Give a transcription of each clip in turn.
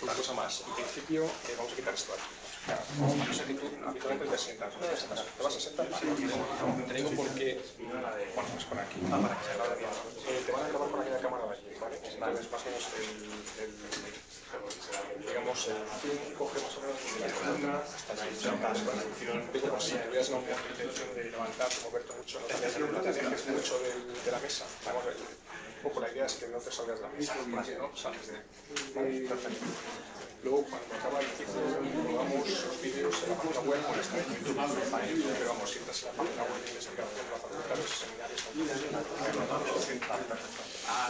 Una cosa más. En principio, vamos a quitar esto aquí. No sé que tú habitualmente te sientas. ¿No? ¿Te vas a sentar? Sí. Te digo porque... Bueno, pues por aquí. Para que se grabe bien. Te van a grabar con aquella cámara de allí, ¿vale? Entonces, más o menos digamos, el zoom coge más o menos de la columna hasta la posición. Digo, pues si tuvieras una intención de levantarte, moverte mucho, no te alejes mucho de la mesa. Vamos a ver. Un poco la idea es que no te salgas de la mesa, ¿no? Sales de... ¿Vale? Perfecto. Luego, cuando acaba el ciclo, colgamos los vídeos en la página web, o está en YouTube, pero vamos, si entras en la página web de investigación de la facultad, los seminarios son...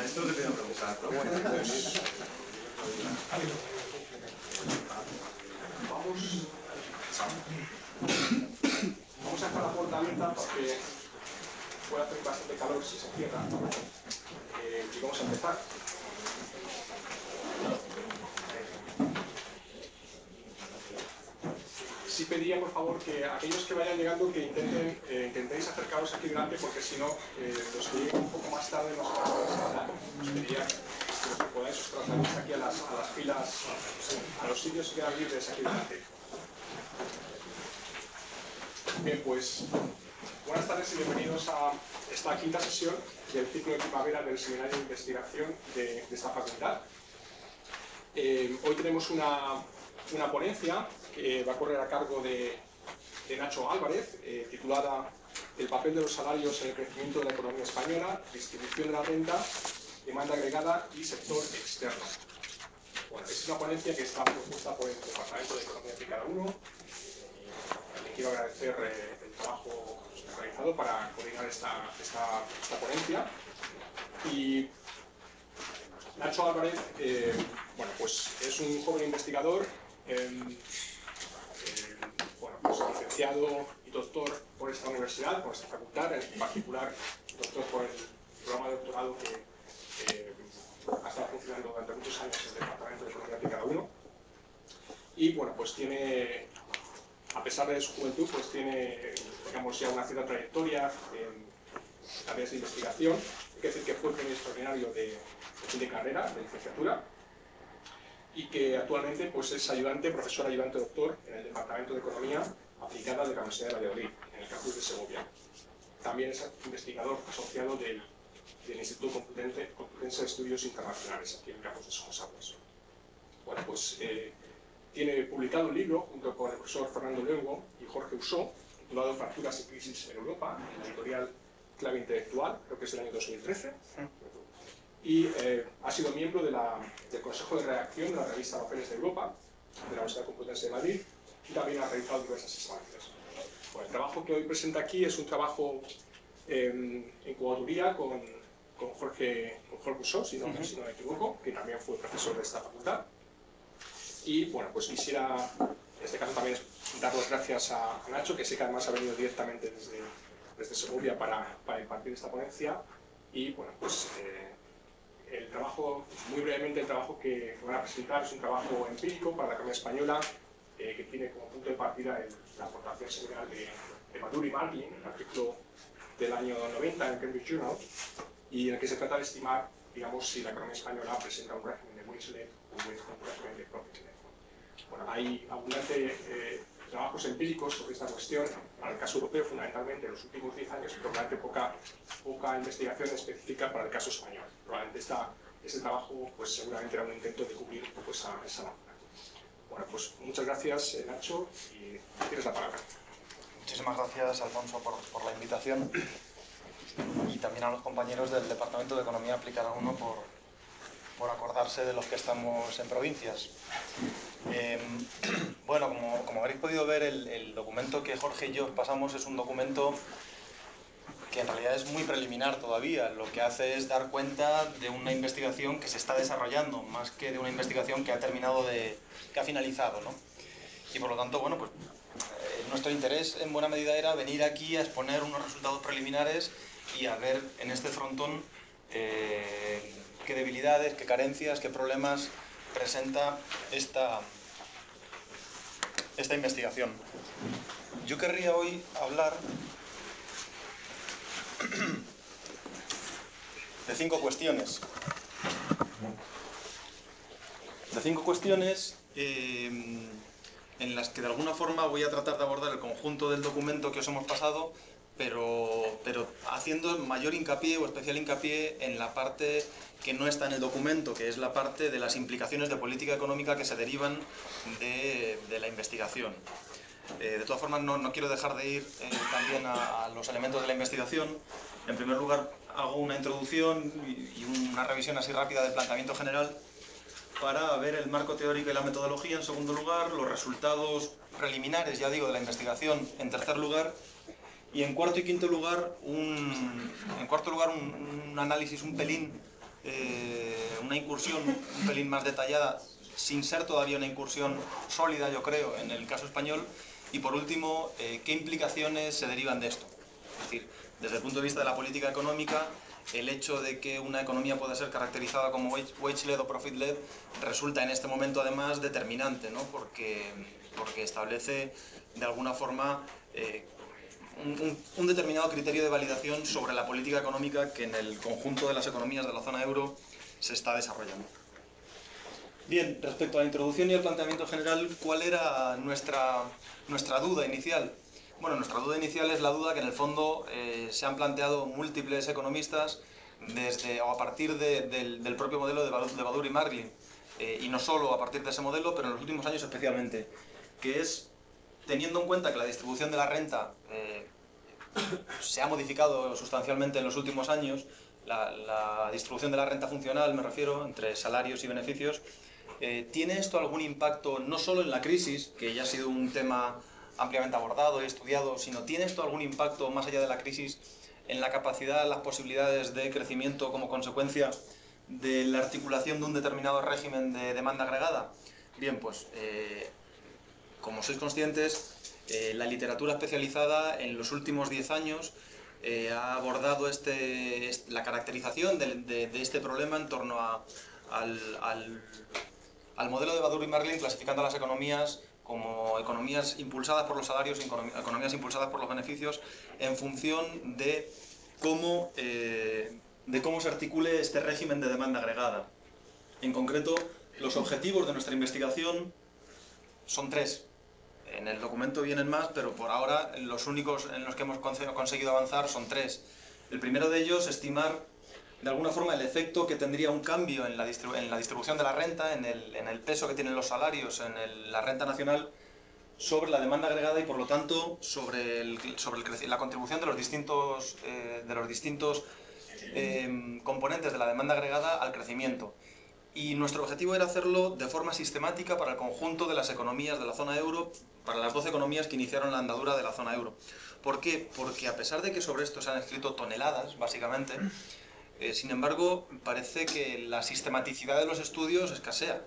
esto te pido preguntar, ¿no? Bueno, pues... Vamos a dejar la puerta abierta porque puede hacer bastante calor si se cierra. Y vamos a empezar. Sí pediría, por favor, que aquellos que vayan llegando que intentéis acercaros aquí delante, porque si no, los que lleguen un poco más tarde no se van a poder hablar. Os pediría que podáis os trasladáis aquí a las filas, a los sitios que quedan libres aquí delante. Bien, pues buenas tardes y bienvenidos a esta quinta sesión del ciclo de primavera del seminario de investigación de esta facultad. Hoy tenemos una ponencia que va a correr a cargo de Nacho Álvarez, titulada El papel de los salarios en el crecimiento de la economía española, distribución de la renta, demanda agregada y sector externo. Bueno, es una ponencia que está propuesta por el Departamento de Economía Aplicada 1. Le quiero agradecer el trabajo realizado para coordinar esta ponencia. Y Nacho Álvarez, bueno, pues es un joven investigador, bueno, pues licenciado y doctor por esta universidad, por esta facultad, en particular doctor por el programa de doctorado que ha estado funcionando durante muchos años en el Departamento de Economía Aplicada 1. Y bueno, pues tiene, a pesar de su juventud, pues tiene, digamos, ya una cierta trayectoria en tareas de investigación. Hay que decir que fue premio extraordinario de fin de carrera, de licenciatura, y que actualmente pues, es profesor ayudante doctor en el Departamento de Economía Aplicada de la Universidad de Valladolid, en el campus de Segovia. También es investigador asociado del Instituto Complutense de Estudios Internacionales, aquí en el campus de Somosaguas. Bueno, pues tiene publicado un libro junto con el profesor Fernando Luengo y Jorge Usó, titulado Fracturas y crisis en Europa, en la editorial Clave Intelectual, creo que es del año 2013. Y ha sido miembro del Consejo de Redacción de la revista Papeles de Europa, de la Universidad Complutense de Madrid, y también ha realizado diversas estancias. Bueno, el trabajo que hoy presenta aquí es un trabajo en coautoría con Jorge Usó, si no me equivoco, que también fue profesor de esta facultad. Y bueno, pues quisiera, en este caso también, dar las gracias a Nacho, que sé que además ha venido directamente desde Segovia para impartir esta ponencia. Y bueno, pues el trabajo, muy brevemente, el trabajo que van a presentar es un trabajo empírico para la economía española, que tiene como punto de partida la aportación seminal de Maduro y Martin, un artículo del año 90 en Cambridge Journal, y en el que se trata de estimar, digamos, si la economía española presenta un régimen de wage-led o un régimen de profit-led. Bueno, hay abundantes trabajos empíricos sobre esta cuestión, para el caso europeo fundamentalmente en los últimos 10 años, pero realmente poca investigación específica para el caso español. Probablemente este trabajo pues, seguramente era un intento de cubrir un poco esa laguna. Bueno, pues muchas gracias, Nacho, y tienes la palabra. Muchísimas gracias, Alfonso, por la invitación, y también a los compañeros del Departamento de Economía Aplicada 1 por acordarse de los que estamos en provincias. Bueno, como habréis podido ver, el documento que Jorge y yo pasamos es un documento que en realidad es muy preliminar todavía. Lo que hace es dar cuenta de una investigación que se está desarrollando, más que de una investigación que ha finalizado, ¿no? Y por lo tanto, bueno, pues nuestro interés en buena medida era venir aquí a exponer unos resultados preliminares y a ver en este frontón qué debilidades, qué carencias, qué problemas presenta esta investigación. Yo querría hoy hablar de 5 cuestiones. de 5 cuestiones en las que de alguna forma voy a tratar de abordar el conjunto del documento que os hemos pasado, pero haciendo mayor hincapié o especial hincapié en la parte que no está en el documento, que es la parte de las implicaciones de política económica que se derivan de la investigación. De todas formas, no quiero dejar de ir también a los elementos de la investigación. En primer lugar, hago una introducción y una revisión así rápida del planteamiento general para ver el marco teórico y la metodología. En segundo lugar, los resultados preliminares, ya digo, de la investigación. En tercer lugar, y en cuarto y quinto lugar, un análisis un pelín, una incursión un pelín más detallada, sin ser todavía una incursión sólida, yo creo, en el caso español. Y por último, ¿qué implicaciones se derivan de esto? Es decir, desde el punto de vista de la política económica, el hecho de que una economía pueda ser caracterizada como wage-led o profit-led resulta en este momento además determinante, ¿no? porque establece de alguna forma un determinado criterio de validación sobre la política económica que en el conjunto de las economías de la zona euro se está desarrollando. Bien, respecto a la introducción y el planteamiento general, ¿cuál era nuestra duda inicial? Bueno, nuestra duda inicial es la duda que en el fondo se han planteado múltiples economistas a partir del propio modelo de Badur y Margolin, y no solo a partir de ese modelo, pero en los últimos años especialmente, que es, teniendo en cuenta que la distribución de la renta se ha modificado sustancialmente en los últimos años, la distribución de la renta funcional, me refiero, entre salarios y beneficios, ¿tiene esto algún impacto no solo en la crisis, que ya ha sido un tema ampliamente abordado y estudiado, sino tiene esto algún impacto más allá de la crisis en la capacidad, las posibilidades de crecimiento como consecuencia de la articulación de un determinado régimen de demanda agregada? Bien, pues como sois conscientes, la literatura especializada en los últimos 10 años ha abordado la caracterización de este problema en torno al modelo de Badur y Margolin, clasificando a las economías como economías impulsadas por los salarios y economías impulsadas por los beneficios en función de cómo se articule este régimen de demanda agregada. En concreto, los objetivos de nuestra investigación son 3. En el documento vienen más, pero por ahora los únicos en los que hemos conseguido avanzar son 3. El primero de ellos, estimar de alguna forma el efecto que tendría un cambio en la distribución de la renta, en el peso que tienen los salarios en la renta nacional sobre la demanda agregada y por lo tanto sobre la contribución de los distintos componentes de la demanda agregada al crecimiento. Y nuestro objetivo era hacerlo de forma sistemática para el conjunto de las economías de la zona euro, para las 12 economías que iniciaron la andadura de la zona euro. ¿Por qué? Porque a pesar de que sobre esto se han escrito toneladas, básicamente, sin embargo, parece que la sistematicidad de los estudios escasea.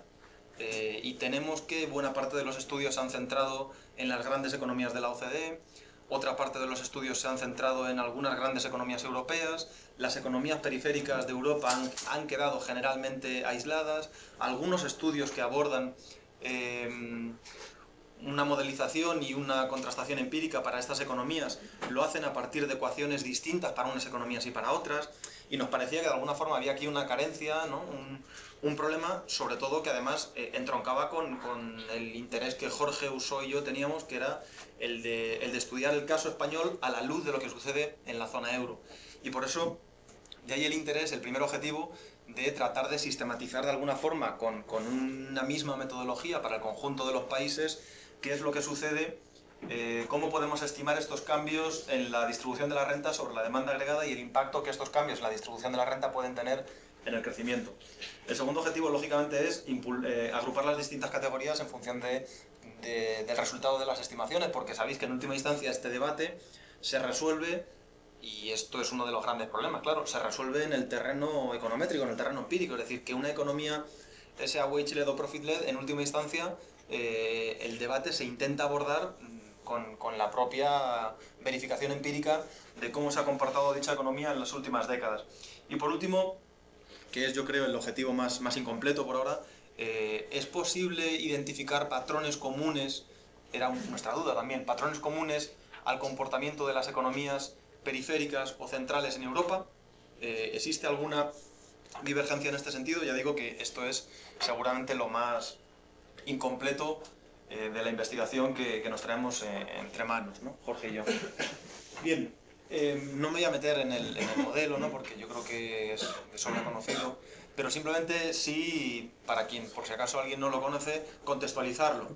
Y tenemos que buena parte de los estudios se han centrado en las grandes economías de la OCDE, otra parte de los estudios se han centrado en algunas grandes economías europeas, las economías periféricas de Europa han quedado generalmente aisladas, algunos estudios que abordan una modelización y una contrastación empírica para estas economías lo hacen a partir de ecuaciones distintas para unas economías y para otras, y nos parecía que de alguna forma había aquí una carencia, ¿no? Un problema, sobre todo que además entroncaba con el interés que Jorge Usó y yo teníamos, que era el de estudiar el caso español a la luz de lo que sucede en la zona euro. Y por eso, de ahí el interés, el primer objetivo, de tratar de sistematizar de alguna forma con una misma metodología para el conjunto de los países qué es lo que sucede, cómo podemos estimar estos cambios en la distribución de la renta sobre la demanda agregada y el impacto que estos cambios en la distribución de la renta pueden tener en el crecimiento. El segundo objetivo, lógicamente, es agrupar las distintas categorías en función del resultado de las estimaciones, porque sabéis que en última instancia este debate se resuelve, y esto es uno de los grandes problemas, claro, se resuelve en el terreno econométrico, en el terreno empírico, es decir, que una economía sea wage-led o profit-led, en última instancia el debate se intenta abordar con la propia verificación empírica de cómo se ha comportado dicha economía en las últimas décadas. Y por último, que es yo creo el objetivo más incompleto por ahora, ¿es posible identificar patrones comunes? Era nuestra duda también, patrones comunes al comportamiento de las economías periféricas o centrales en Europa. ¿Existe alguna divergencia en este sentido. Ya digo que esto es seguramente lo más incompleto de la investigación que nos traemos entre manos, ¿no? Jorge y yo. Bien, no me voy a meter en el modelo, ¿no? Porque yo creo que es de sobra conocido, pero simplemente sí, para quien por si acaso alguien no lo conoce, contextualizarlo.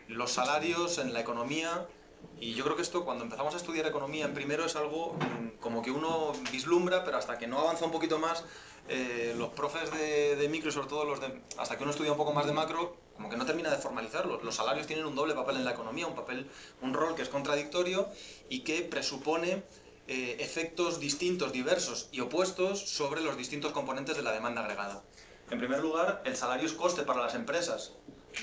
Los salarios en la economía, y yo creo que esto cuando empezamos a estudiar economía en primero es algo como que uno vislumbra, pero hasta que no avanza un poquito más, los profes de micro y sobre todo hasta que uno estudia un poco más de macro, como que no termina de formalizarlo. Los salarios tienen un doble papel en la economía, un rol que es contradictorio y que presupone efectos distintos, diversos y opuestos sobre los distintos componentes de la demanda agregada. En primer lugar, el salario es coste para las empresas,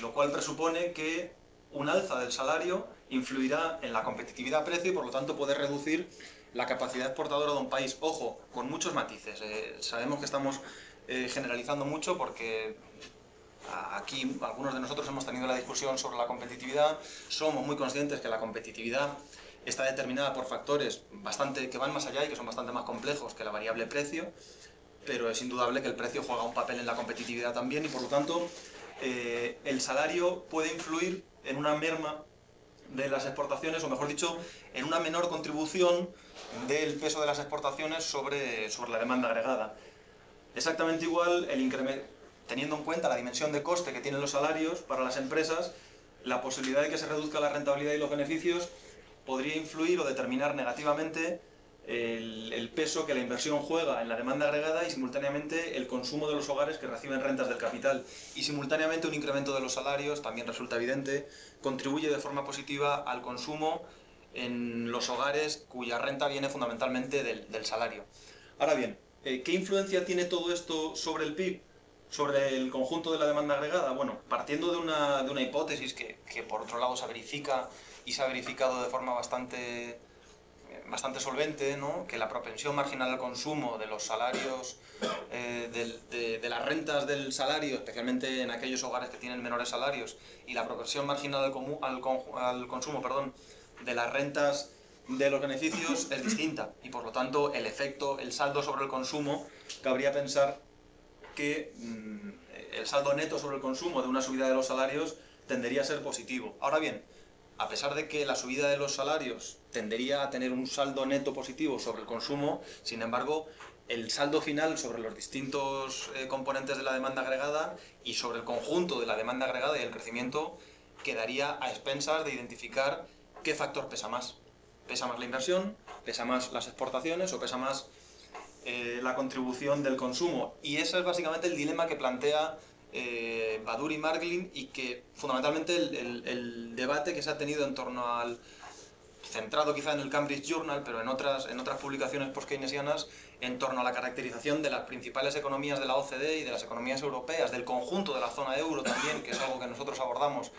lo cual presupone que un alza del salario influirá en la competitividad a precio y por lo tanto puede reducir la capacidad exportadora de un país. Ojo, con muchos matices. Sabemos que estamos generalizando mucho porque aquí algunos de nosotros hemos tenido la discusión sobre la competitividad. Somos muy conscientes que la competitividad está determinada por factores que van más allá y que son bastante más complejos que la variable precio, pero es indudable que el precio juega un papel en la competitividad también y por lo tanto el salario puede influir en una merma de las exportaciones, o mejor dicho, en una menor contribución del peso de las exportaciones sobre la demanda agregada. Exactamente igual, teniendo en cuenta la dimensión de coste que tienen los salarios para las empresas, la posibilidad de que se reduzca la rentabilidad y los beneficios podría influir o determinar negativamente el peso que la inversión juega en la demanda agregada y simultáneamente el consumo de los hogares que reciben rentas del capital. Y simultáneamente un incremento de los salarios, también resulta evidente, contribuye de forma positiva al consumo en los hogares cuya renta viene fundamentalmente del salario. Ahora bien, ¿qué influencia tiene todo esto sobre el PIB? Sobre el conjunto de la demanda agregada. Bueno, partiendo de una hipótesis que por otro lado se verifica y se ha verificado de forma bastante solvente, ¿no? Que la propensión marginal al consumo de los salarios, de las rentas del salario, especialmente en aquellos hogares que tienen menores salarios, y la propensión marginal al consumo, de las rentas de los beneficios es distinta y por lo tanto el saldo sobre el consumo, cabría pensar que el saldo neto sobre el consumo de una subida de los salarios tendería a ser positivo. Ahora bien, a pesar de que la subida de los salarios tendería a tener un saldo neto positivo sobre el consumo, sin embargo, el saldo final sobre los distintos componentes de la demanda agregada y sobre el conjunto de la demanda agregada y el crecimiento quedaría a expensas de identificar qué factor pesa más. ¿Pesa más la inversión? ¿Pesa más las exportaciones? ¿O pesa más la contribución del consumo? Y ese es básicamente el dilema que plantea Badur y Marglin y que fundamentalmente el debate que se ha tenido en torno al, centrado quizá en el Cambridge Journal, pero en otras publicaciones post-keynesianas, en torno a la caracterización de las principales economías de la OCDE y de las economías europeas, del conjunto de la zona euro también, que es algo que nosotros abordamos,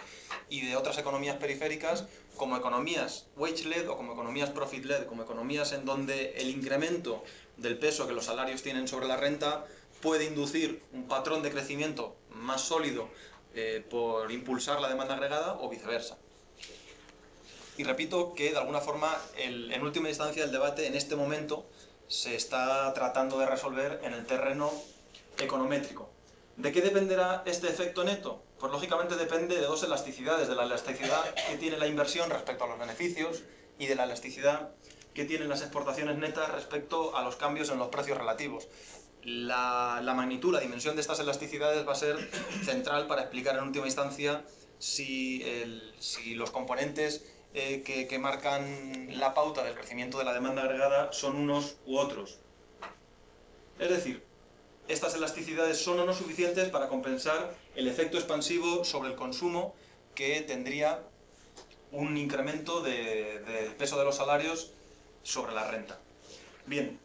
y de otras economías periféricas, como economías wage-led o como economías profit-led, como economías en donde el incremento del peso que los salarios tienen sobre la renta puede inducir un patrón de crecimiento más sólido por impulsar la demanda agregada o viceversa. Y repito que de alguna forma, en última instancia, el debate en este momento se está tratando de resolver en el terreno econométrico. ¿De qué dependerá este efecto neto? Pues lógicamente depende de dos elasticidades, de la elasticidad que tiene la inversión respecto a los beneficios y de la elasticidad que tienen las exportaciones netas respecto a los cambios en los precios relativos. La magnitud, la dimensión de estas elasticidades va a ser central para explicar en última instancia si los componentes que marcan la pauta del crecimiento de la demanda agregada son unos u otros. Es decir, estas elasticidades son o no suficientes para compensar el efecto expansivo sobre el consumo que tendría un incremento del peso de los salarios sobre la renta. Bien,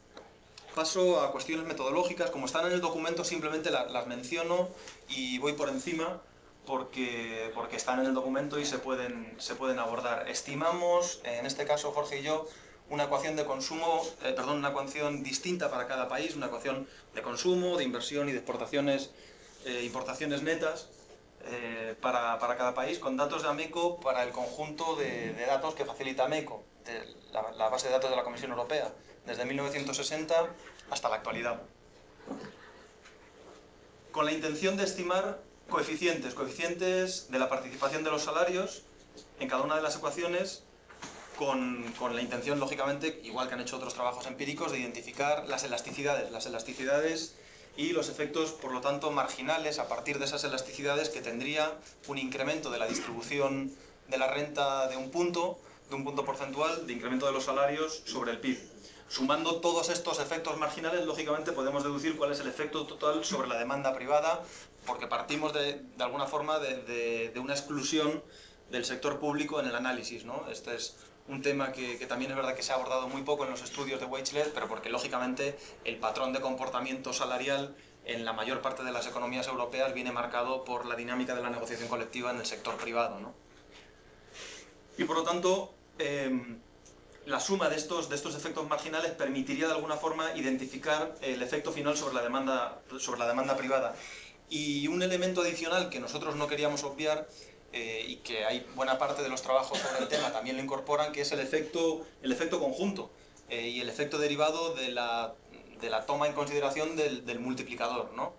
paso a cuestiones metodológicas. Como están en el documento, simplemente las menciono y voy por encima porque están en el documento y se pueden abordar. Estimamos, en este caso Jorge y yo, una ecuación de consumo, una ecuación distinta para cada país, una ecuación de consumo, de inversión y de exportaciones, importaciones netas para cada país, con datos de AMECO para el conjunto de datos que facilita AMECO, la base de datos de la Comisión Europea, desde 1960 hasta la actualidad. con la intención de estimar coeficientes de la participación de los salarios en cada una de las ecuaciones, con la intención, lógicamente, igual que han hecho otros trabajos empíricos, de identificar las elasticidades y los efectos, por lo tanto, marginales a partir de esas elasticidades que tendría un incremento de la distribución de la renta de un punto porcentual de incremento de los salarios sobre el PIB. Sumando todos estos efectos marginales, lógicamente podemos deducir cuál es el efecto total sobre la demanda privada, porque partimos de alguna forma de una exclusión del sector público en el análisis, ¿no? Este es un tema que también es verdad que se ha abordado muy poco en los estudios de Wage-led, pero porque lógicamente el patrón de comportamiento salarial en la mayor parte de las economías europeas viene marcado por la dinámica de la negociación colectiva en el sector privado, ¿no? Y por lo tanto, la suma de estos efectos marginales permitiría de alguna forma identificar el efecto final sobre la demanda privada. Y un elemento adicional que nosotros no queríamos obviar, y que hay buena parte de los trabajos sobre el tema también lo incorporan, que es el efecto conjunto y el efecto derivado de la toma en consideración del multiplicador, ¿no?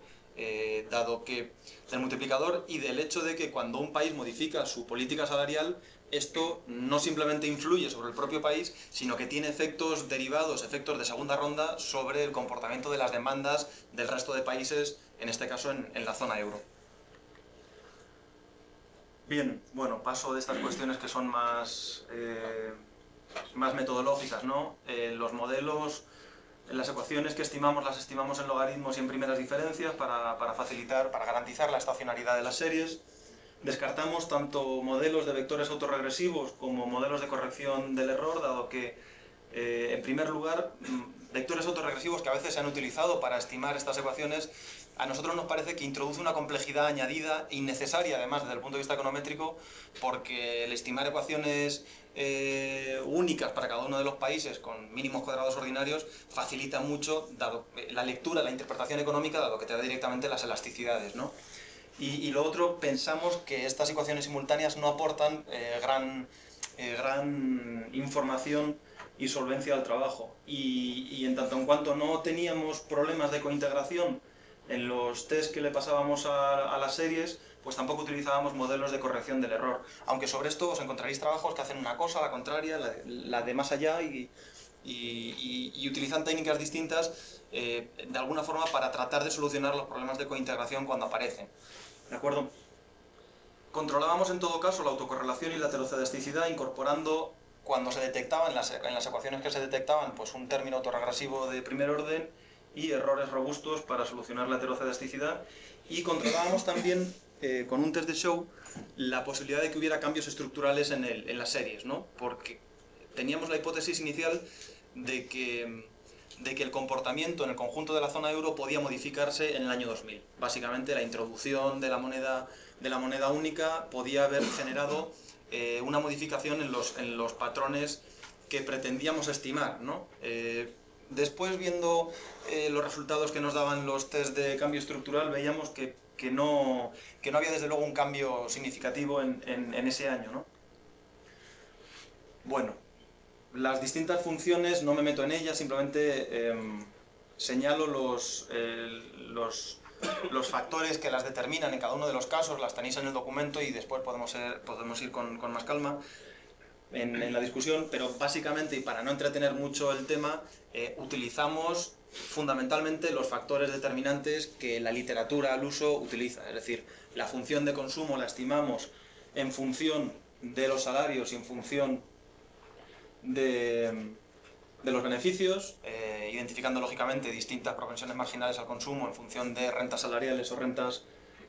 Dado que del multiplicador y del hecho de que cuando un país modifica su política salarial, esto no simplemente influye sobre el propio país, sino que tiene efectos derivados, efectos de segunda ronda sobre el comportamiento de las demandas del resto de países, en este caso en la zona euro. Bien, bueno, paso de estas cuestiones que son más metodológicas, ¿no? Los modelos, las ecuaciones que estimamos, las estimamos en logaritmos y en primeras diferencias para garantizar la estacionalidad de las series. Descartamos tanto modelos de vectores autorregresivos como modelos de corrección del error, dado que, en primer lugar, vectores autorregresivos que a veces se han utilizado para estimar estas ecuaciones, a nosotros nos parece que introduce una complejidad añadida, innecesaria además desde el punto de vista econométrico, porque el estimar ecuaciones únicas para cada uno de los países con mínimos cuadrados ordinarios facilita mucho la lectura, la interpretación económica, dado que te da directamente las elasticidades, ¿no? Y lo otro, pensamos que estas ecuaciones simultáneas no aportan gran información y solvencia al trabajo. Y en tanto en cuanto no teníamos problemas de cointegración en los test que le pasábamos a las series, pues tampoco utilizábamos modelos de corrección del error. Aunque sobre esto os encontraréis trabajos que hacen una cosa, la contraria, la de más allá, y utilizan técnicas distintas de alguna forma para tratar de solucionar los problemas de cointegración cuando aparecen. ¿De acuerdo? Controlábamos en todo caso la autocorrelación y la heterocedisticidad incorporando, cuando se detectaban, en las ecuaciones que se detectaban, pues un término autorregresivo de primer orden y errores robustos para solucionar la heterocedisticidad, y controlábamos también con un test de Shou la posibilidad de que hubiera cambios estructurales en las series, ¿no? Porque teníamos la hipótesis inicial de que el comportamiento en el conjunto de la zona euro podía modificarse en el año 2000. Básicamente la introducción de la moneda única podía haber generado una modificación en los patrones que pretendíamos estimar, ¿no? Después, viendo los resultados que nos daban los test de cambio estructural, veíamos que no había desde luego un cambio significativo en ese año, ¿no? Bueno, las distintas funciones no me meto en ellas, simplemente señalo los factores que las determinan en cada uno de los casos, las tenéis en el documento y después podemos ir con más calma en la discusión, pero básicamente, y para no entretener mucho el tema, utilizamos fundamentalmente los factores determinantes que la literatura al uso utiliza, es decir, la función de consumo la estimamos en función de los salarios y en función de los beneficios, identificando lógicamente distintas propensiones marginales al consumo en función de rentas salariales o rentas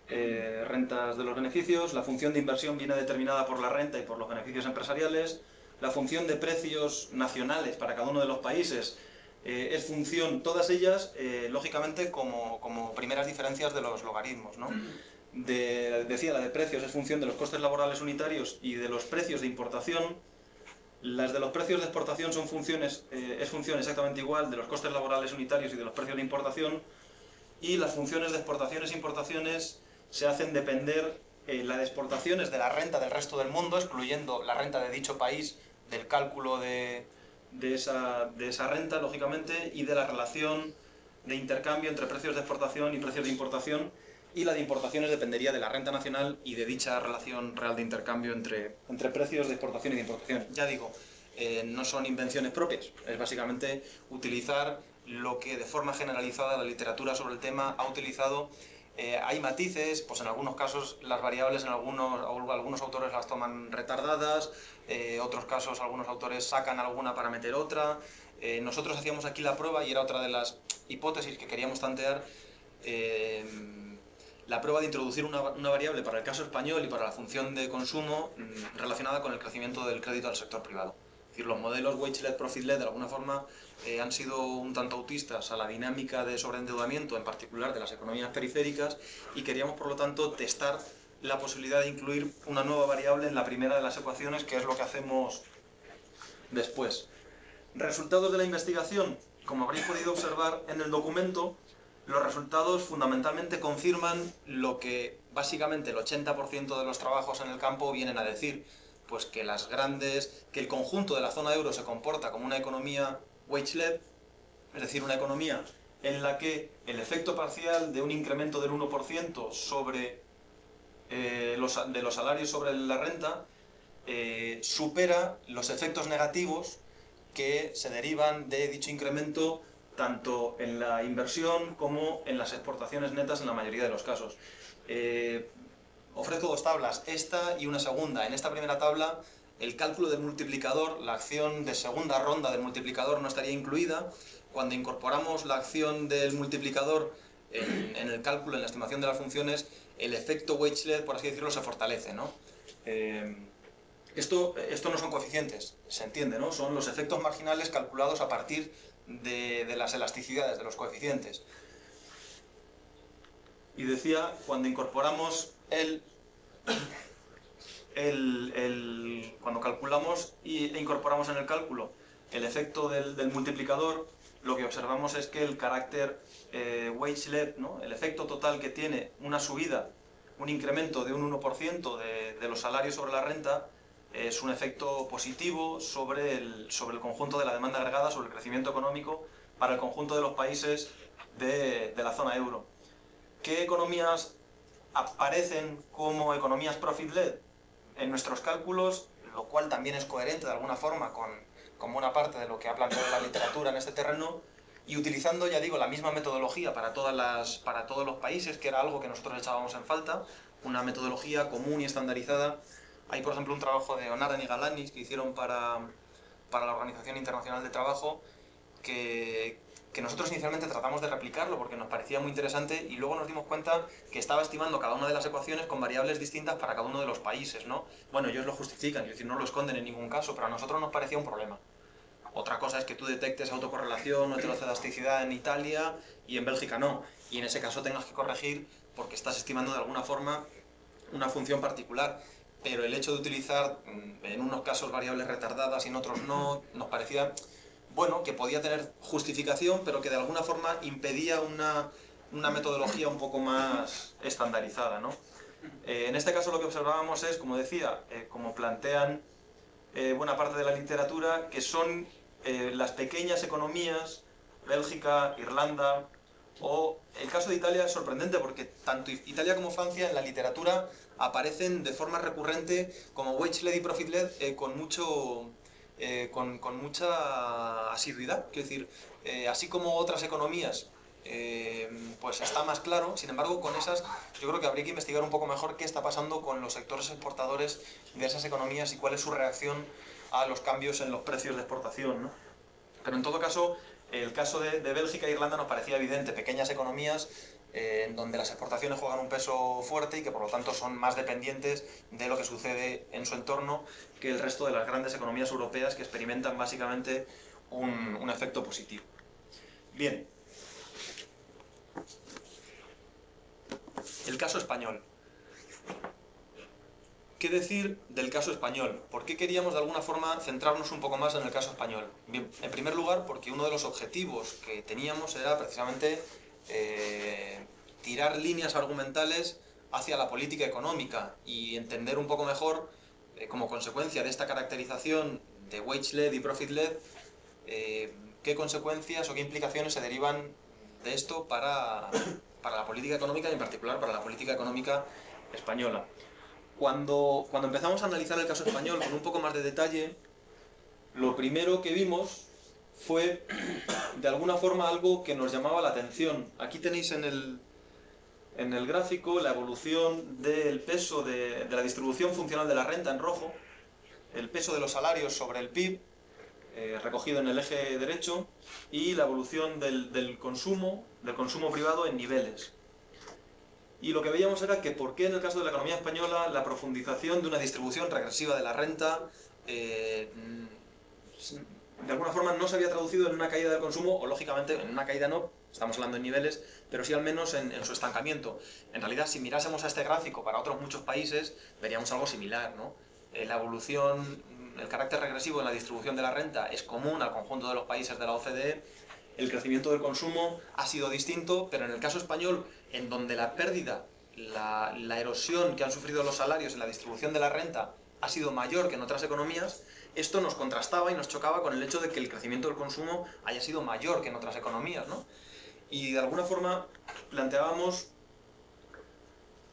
de los beneficios. La función de inversión viene determinada por la renta y por los beneficios empresariales. La función de precios nacionales para cada uno de los países es función, todas ellas, lógicamente, como primeras diferencias de los logaritmos, ¿no? Decía, la de precios es función de los costes laborales unitarios y de los precios de importación. Las de los precios de exportación es función exactamente igual de los costes laborales unitarios y de los precios de importación. Y las funciones de exportaciones e importaciones se hacen depender, la de exportaciones, de la renta del resto del mundo, excluyendo la renta de dicho país del cálculo de esa renta, lógicamente, y de la relación de intercambio entre precios de exportación y precios de importación, y la de importaciones dependería de la renta nacional y de dicha relación real de intercambio entre precios de exportación y de importación. Ya digo, no son invenciones propias, es básicamente utilizar lo que de forma generalizada la literatura sobre el tema ha utilizado. Hay matices, pues en algunos casos las variables en algunos autores las toman retardadas, otros casos algunos autores sacan alguna para meter otra. Nosotros hacíamos aquí la prueba y era otra de las hipótesis que queríamos tantear, la prueba de introducir una variable para el caso español y para la función de consumo relacionada con el crecimiento del crédito al sector privado. Es decir, los modelos wage-led, profit-led, de alguna forma han sido un tanto autistas a la dinámica de sobreendeudamiento, en particular de las economías periféricas, y queríamos, por lo tanto, testar la posibilidad de incluir una nueva variable en la primera de las ecuaciones, que es lo que hacemos después. Resultados de la investigación. Como habréis podido observar en el documento, los resultados fundamentalmente confirman lo que básicamente el 80% de los trabajos en el campo vienen a decir, pues que el conjunto de la zona euro se comporta como una economía wage-led, es decir, una economía en la que el efecto parcial de un incremento del 1% sobre de los salarios sobre la renta supera los efectos negativos que se derivan de dicho incremento tanto en la inversión como en las exportaciones netas en la mayoría de los casos. Ofrezco dos tablas, esta y una segunda. En esta primera tabla, el cálculo del multiplicador, la acción de segunda ronda del multiplicador no estaría incluida. Cuando incorporamos la acción del multiplicador en el cálculo, en la estimación de las funciones, el efecto wage-led, por así decirlo, se fortalece, ¿no? Esto no son coeficientes, se entiende, ¿no? Son los efectos marginales calculados a partir de las elasticidades, de los coeficientes. Y decía, cuando incorporamos cuando calculamos e incorporamos en el cálculo el efecto del multiplicador, lo que observamos es que el carácter wage-led, ¿no? El efecto total que tiene una subida, un incremento de un 1% de los salarios sobre la renta, es un efecto positivo sobre el conjunto de la demanda agregada, sobre el crecimiento económico para el conjunto de los países de la zona euro. ¿Qué economías aparecen como economías profit-led? En nuestros cálculos, lo cual también es coherente de alguna forma con buena parte de lo que ha planteado la literatura en este terreno, y utilizando, ya digo, la misma metodología para todos los países, que era algo que nosotros echábamos en falta, una metodología común y estandarizada. Hay, por ejemplo, un trabajo de Onaran y Galanis que hicieron para la Organización Internacional de Trabajo, que nosotros inicialmente tratamos de replicarlo porque nos parecía muy interesante, y luego nos dimos cuenta que estaba estimando cada una de las ecuaciones con variables distintas para cada uno de los países, ¿no? Bueno, ellos lo justifican, es decir, no lo esconden en ningún caso, pero a nosotros nos parecía un problema. Otra cosa es que tú detectes autocorrelación o heterocedasticidad en Italia y en Bélgica no, y en ese caso tengas que corregir porque estás estimando de alguna forma una función particular. Pero el hecho de utilizar en unos casos variables retardadas y en otros no, nos parecía, bueno, que podía tener justificación, pero que de alguna forma impedía una metodología un poco más estandarizada, ¿no? En este caso lo que observábamos es, como decía, como plantean buena parte de la literatura, que son las pequeñas economías, Bélgica, Irlanda, o el caso de Italia es sorprendente porque tanto Italia como Francia en la literatura aparecen de forma recurrente como wage-led y profit-led con mucha asiduidad. Quiero decir, así como otras economías, pues está más claro. Sin embargo, con esas yo creo que habría que investigar un poco mejor qué está pasando con los sectores exportadores de esas economías y cuál es su reacción a los cambios en los precios de exportación, ¿no? Pero en todo caso, el caso de Bélgica e Irlanda nos parecía evidente, pequeñas economías en donde las exportaciones juegan un peso fuerte y que por lo tanto son más dependientes de lo que sucede en su entorno que el resto de las grandes economías europeas, que experimentan básicamente un efecto positivo. Bien. El caso español. ¿Qué decir del caso español? ¿Por qué queríamos de alguna forma centrarnos un poco más en el caso español? Bien, en primer lugar, porque uno de los objetivos que teníamos era precisamente tirar líneas argumentales hacia la política económica y entender un poco mejor, como consecuencia de esta caracterización de wage-led y profit-led, qué consecuencias o qué implicaciones se derivan de esto para la política económica y en particular para la política económica española. Cuando empezamos a analizar el caso español con un poco más de detalle, lo primero que vimos fue, de alguna forma, algo que nos llamaba la atención. Aquí tenéis en el gráfico la evolución del peso de la distribución funcional de la renta en rojo, el peso de los salarios sobre el PIB, recogido en el eje derecho, y la evolución del consumo privado en niveles. Y lo que veíamos era que por qué en el caso de la economía española la profundización de una distribución regresiva de la renta de alguna forma no se había traducido en una caída del consumo, o lógicamente en una caída no, estamos hablando en niveles, pero sí al menos en su estancamiento. En realidad, si mirásemos a este gráfico para otros muchos países, veríamos algo similar, ¿no? La evolución, el carácter regresivo en la distribución de la renta es común al conjunto de los países de la OCDE. El crecimiento del consumo ha sido distinto, pero en el caso español, en donde la pérdida, la erosión que han sufrido los salarios en la distribución de la renta ha sido mayor que en otras economías, esto nos contrastaba y nos chocaba con el hecho de que el crecimiento del consumo haya sido mayor que en otras economías, ¿no? Y de alguna forma planteábamos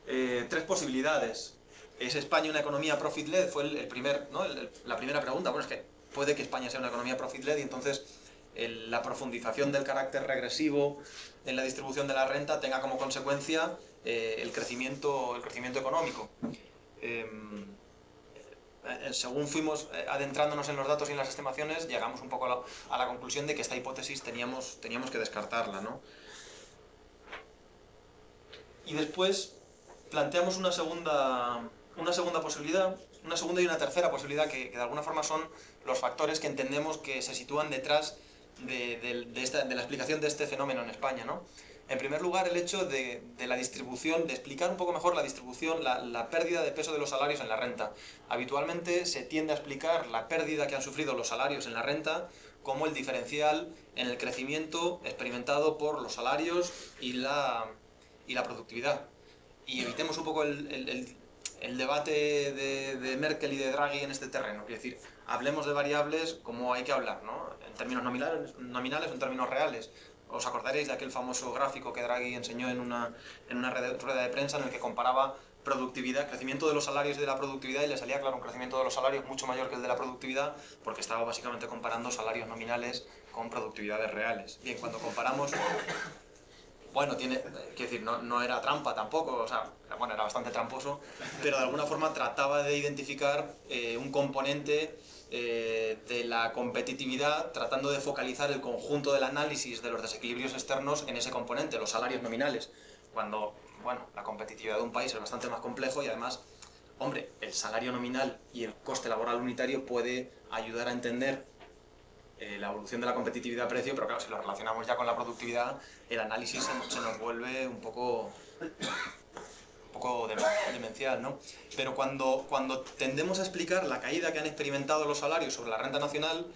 tres posibilidades. ¿Es España una economía profit-led? Fue la primera pregunta. Bueno, es que puede que España sea una economía profit-led y entonces la profundización del carácter regresivo en la distribución de la renta tenga como consecuencia el crecimiento económico. Según fuimos adentrándonos en los datos y en las estimaciones, llegamos un poco a la conclusión de que esta hipótesis teníamos que descartarla, ¿no? Y después planteamos una segunda posibilidad, una segunda y una tercera posibilidad que de alguna forma son los factores que entendemos que se sitúan detrás de la explicación de este fenómeno en España, ¿no? En primer lugar, el hecho de la distribución, de explicar un poco mejor la distribución, la pérdida de peso de los salarios en la renta. Habitualmente se tiende a explicar la pérdida que han sufrido los salarios en la renta como el diferencial en el crecimiento experimentado por los salarios y la productividad. Y evitemos un poco el debate de Merkel y de Draghi en este terreno. Es decir, hablemos de variables como hay que hablar, ¿no? En términos nominales o en términos reales. Os acordaréis de aquel famoso gráfico que Draghi enseñó en una rueda de prensa en el que comparaba productividad, crecimiento de los salarios y de la productividad, y le salía claro un crecimiento de los salarios mucho mayor que el de la productividad, porque estaba básicamente comparando salarios nominales con productividades reales. Bien, cuando comparamos... Bueno, quiero decir, no era trampa tampoco, o sea, bueno, era bastante tramposo, pero de alguna forma trataba de identificar un componente de la competitividad, tratando de focalizar el conjunto del análisis de los desequilibrios externos en ese componente, los salarios nominales, cuando, bueno, la competitividad de un país es bastante más complejo y además, hombre, el salario nominal y el coste laboral unitario puede ayudar a entender la evolución de la competitividad-precio, pero claro, si lo relacionamos ya con la productividad, el análisis se nos vuelve un poco demencial, ¿no? Pero cuando tendemos a explicar la caída que han experimentado los salarios sobre la renta nacional,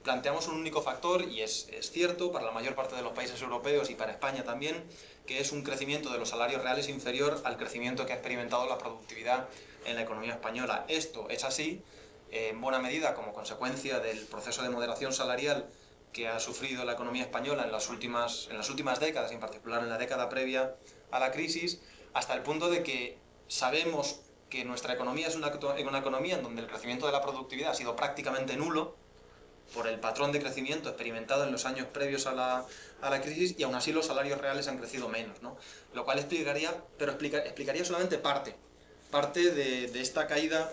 planteamos un único factor, y es cierto para la mayor parte de los países europeos y para España también, que es un crecimiento de los salarios reales inferior al crecimiento que ha experimentado la productividad en la economía española. Esto es así en buena medida como consecuencia del proceso de moderación salarial que ha sufrido la economía española en las últimas décadas, y en particular en la década previa a la crisis, hasta el punto de que sabemos que nuestra economía es una economía en donde el crecimiento de la productividad ha sido prácticamente nulo por el patrón de crecimiento experimentado en los años previos a la crisis, y aún así los salarios reales han crecido menos, ¿no? Lo cual explicaría solamente parte de esta caída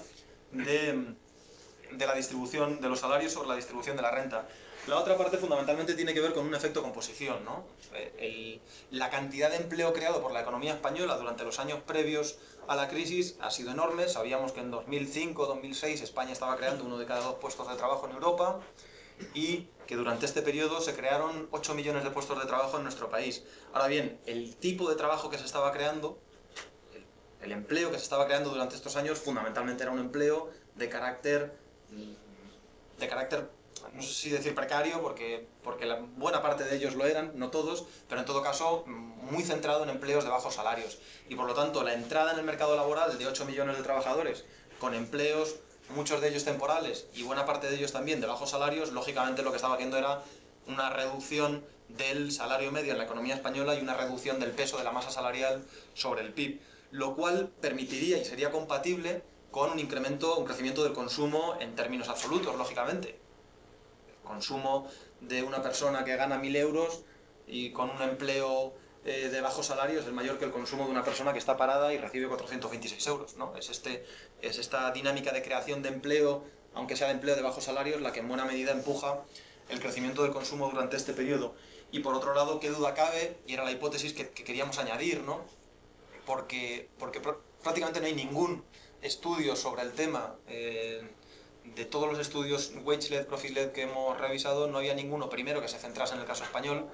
de la distribución de los salarios sobre la distribución de la renta. La otra parte fundamentalmente tiene que ver con un efecto composición, ¿no? La cantidad de empleo creado por la economía española durante los años previos a la crisis ha sido enorme. Sabíamos que en 2005-2006 España estaba creando 1 de cada 2 puestos de trabajo en Europa, y que durante este periodo se crearon 8 millones de puestos de trabajo en nuestro país. Ahora bien, el tipo de trabajo que se estaba creando, el empleo que se estaba creando durante estos años, fundamentalmente era un empleo de carácter, no sé si decir precario, porque la buena parte de ellos lo eran, no todos, pero en todo caso muy centrado en empleos de bajos salarios. Y por lo tanto, la entrada en el mercado laboral de 8 millones de trabajadores con empleos, muchos de ellos temporales y buena parte de ellos también de bajos salarios, lógicamente lo que estaba haciendo era una reducción del salario medio en la economía española y una reducción del peso de la masa salarial sobre el PIB, lo cual permitiría y sería compatible con un crecimiento del consumo en términos absolutos, lógicamente. El consumo de una persona que gana 1.000 euros y con un empleo de bajo salario es el mayor que el consumo de una persona que está parada y recibe 426 euros, ¿no? Es esta dinámica de creación de empleo, aunque sea de empleo de bajo salario, es la que en buena medida empuja el crecimiento del consumo durante este periodo. Y por otro lado, qué duda cabe, y era la hipótesis que queríamos añadir, ¿no? Porque prácticamente no hay ningún estudio sobre el tema. De todos los estudios wage-led, profit-led que hemos revisado, no había ninguno, primero, que se centrase en el caso español,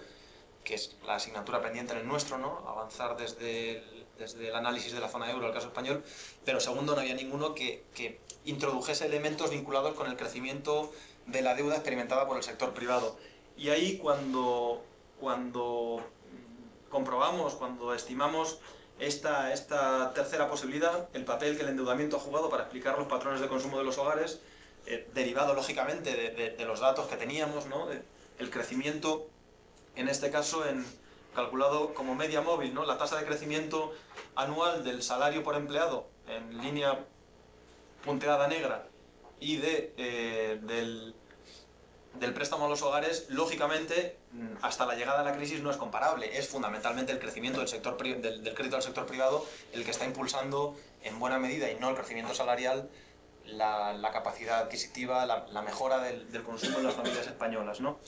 que es la asignatura pendiente en el nuestro, ¿no? Avanzar desde el análisis de la zona euro al caso español, pero segundo, no había ninguno que introdujese elementos vinculados con el crecimiento de la deuda experimentada por el sector privado. Y ahí cuando comprobamos, cuando estimamos esta tercera posibilidad, el papel que el endeudamiento ha jugado para explicar los patrones de consumo de los hogares, derivado lógicamente de los datos que teníamos, ¿no? El crecimiento, en este caso, calculado como media móvil, ¿no? La tasa de crecimiento anual del salario por empleado en línea punteada negra y del préstamo a los hogares, lógicamente, hasta la llegada de la crisis no es comparable. Es fundamentalmente el crecimiento del crédito al sector privado el que está impulsando en buena medida, y no el crecimiento salarial, la capacidad adquisitiva, la mejora del consumo en las familias españolas, ¿no?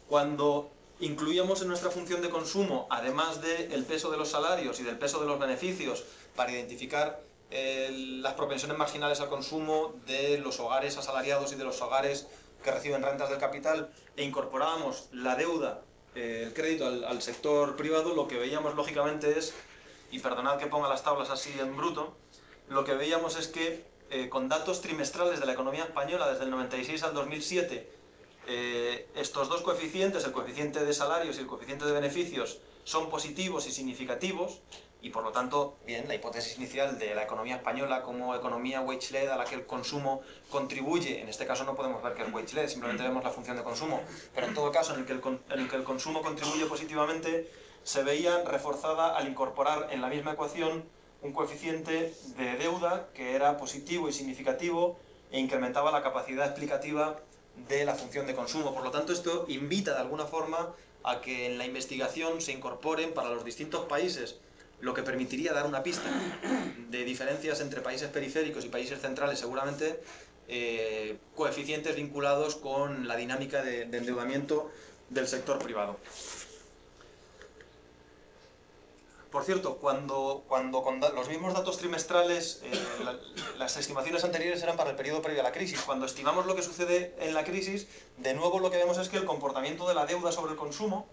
Cuando incluíamos en nuestra función de consumo, además del peso de los salarios y del peso de los beneficios, para identificar las propensiones marginales al consumo de los hogares asalariados y de los hogares que reciben rentas del capital, e incorporábamos la deuda, el crédito al sector privado, lo que veíamos lógicamente es, y perdonad que ponga las tablas así en bruto, lo que veíamos es que con datos trimestrales de la economía española desde el 96 al 2007, estos dos coeficientes, el coeficiente de salarios y el coeficiente de beneficios, son positivos y significativos, y por lo tanto, bien, la hipótesis inicial de la economía española como economía wage-led a la que el consumo contribuye, en este caso no podemos ver que es wage-led, simplemente vemos la función de consumo, pero en todo caso en el que el consumo contribuye positivamente, se veía reforzada al incorporar en la misma ecuación un coeficiente de deuda que era positivo y significativo e incrementaba la capacidad explicativa de la función de consumo. Por lo tanto, esto invita de alguna forma a que en la investigación se incorporen para los distintos países, lo que permitiría dar una pista de diferencias entre países periféricos y países centrales, seguramente, coeficientes vinculados con la dinámica de endeudamiento del sector privado. Por cierto, cuando con los mismos datos trimestrales, las estimaciones anteriores eran para el periodo previo a la crisis. Cuando estimamos lo que sucede en la crisis, de nuevo lo que vemos es que el comportamiento de la deuda sobre el consumo,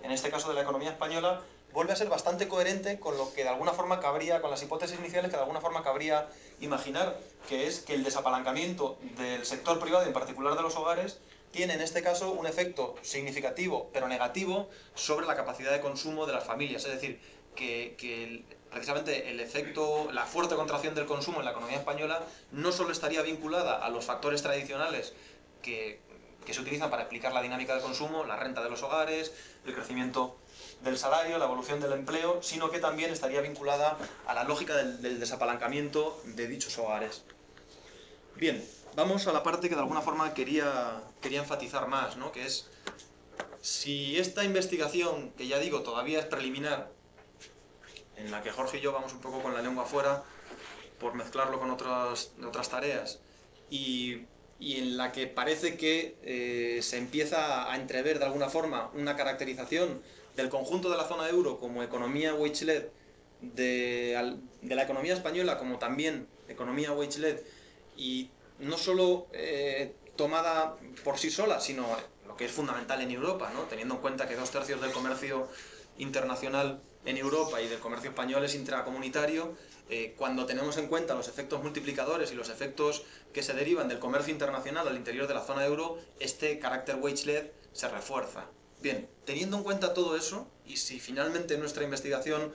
en este caso de la economía española, vuelve a ser bastante coherente con lo que de alguna forma cabría, con las hipótesis iniciales que de alguna forma cabría imaginar, que es que el desapalancamiento del sector privado, en particular de los hogares, tiene en este caso un efecto significativo, pero negativo, sobre la capacidad de consumo de las familias. Es decir, que precisamente el efecto, la fuerte contracción del consumo en la economía española no solo estaría vinculada a los factores tradicionales que se utilizan para explicar la dinámica del consumo, la renta de los hogares, el crecimiento del salario, la evolución del empleo, sino que también estaría vinculada a la lógica del desapalancamiento de dichos hogares. Bien, vamos a la parte que de alguna forma quería enfatizar más, ¿no? Que es, si esta investigación, que ya digo, todavía es preliminar, en la que Jorge y yo vamos un poco con la lengua afuera por mezclarlo con otras tareas, y en la que parece que se empieza a entrever de alguna forma una caracterización del conjunto de la zona euro como economía wage-led, de la economía española como también economía wage-led, y no solo tomada por sí sola, sino lo que es fundamental en Europa, ¿no? Teniendo en cuenta que 2/3 del comercio internacional en Europa y del comercio español es intracomunitario, cuando tenemos en cuenta los efectos multiplicadores y los efectos que se derivan del comercio internacional al interior de la zona euro, este carácter wage-led se refuerza. Bien, teniendo en cuenta todo eso, y si finalmente nuestra investigación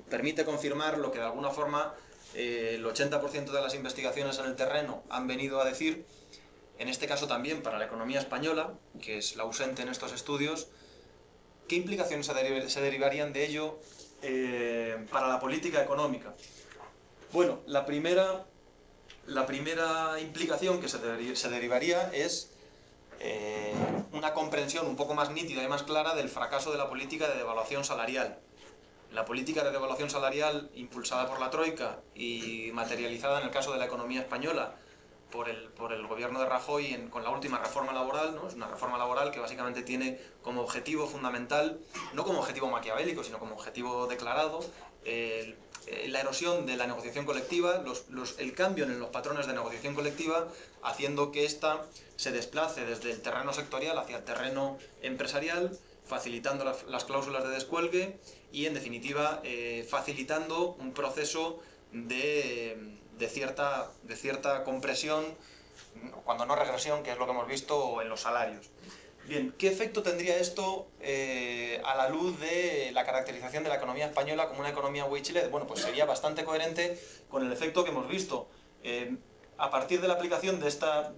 permite confirmar lo que de alguna forma el 80% de las investigaciones en el terreno han venido a decir, en este caso también para la economía española, que es la ausente en estos estudios, ¿qué implicaciones se derivarían de ello para la política económica? Bueno, la primera implicación que se derivaría es una comprensión un poco más nítida y más clara del fracaso de la política de devaluación salarial. La política de devaluación salarial impulsada por la Troika y materializada en el caso de la economía española por el gobierno de Rajoy con la última reforma laboral, ¿no? Es una reforma laboral que básicamente tiene como objetivo fundamental, no como objetivo maquiavélico, sino como objetivo declarado, la erosión de la negociación colectiva, el cambio en los patrones de negociación colectiva, haciendo que ésta se desplace desde el terreno sectorial hacia el terreno empresarial, facilitando las cláusulas de descuelgue y, en definitiva, facilitando un proceso de cierta compresión, cuando no regresión, que es lo que hemos visto en los salarios. Bien, ¿qué efecto tendría esto a la luz de la caracterización de la economía española como una economía wage-led? Bueno, pues sería bastante coherente con el efecto que hemos visto. A partir de la aplicación de estas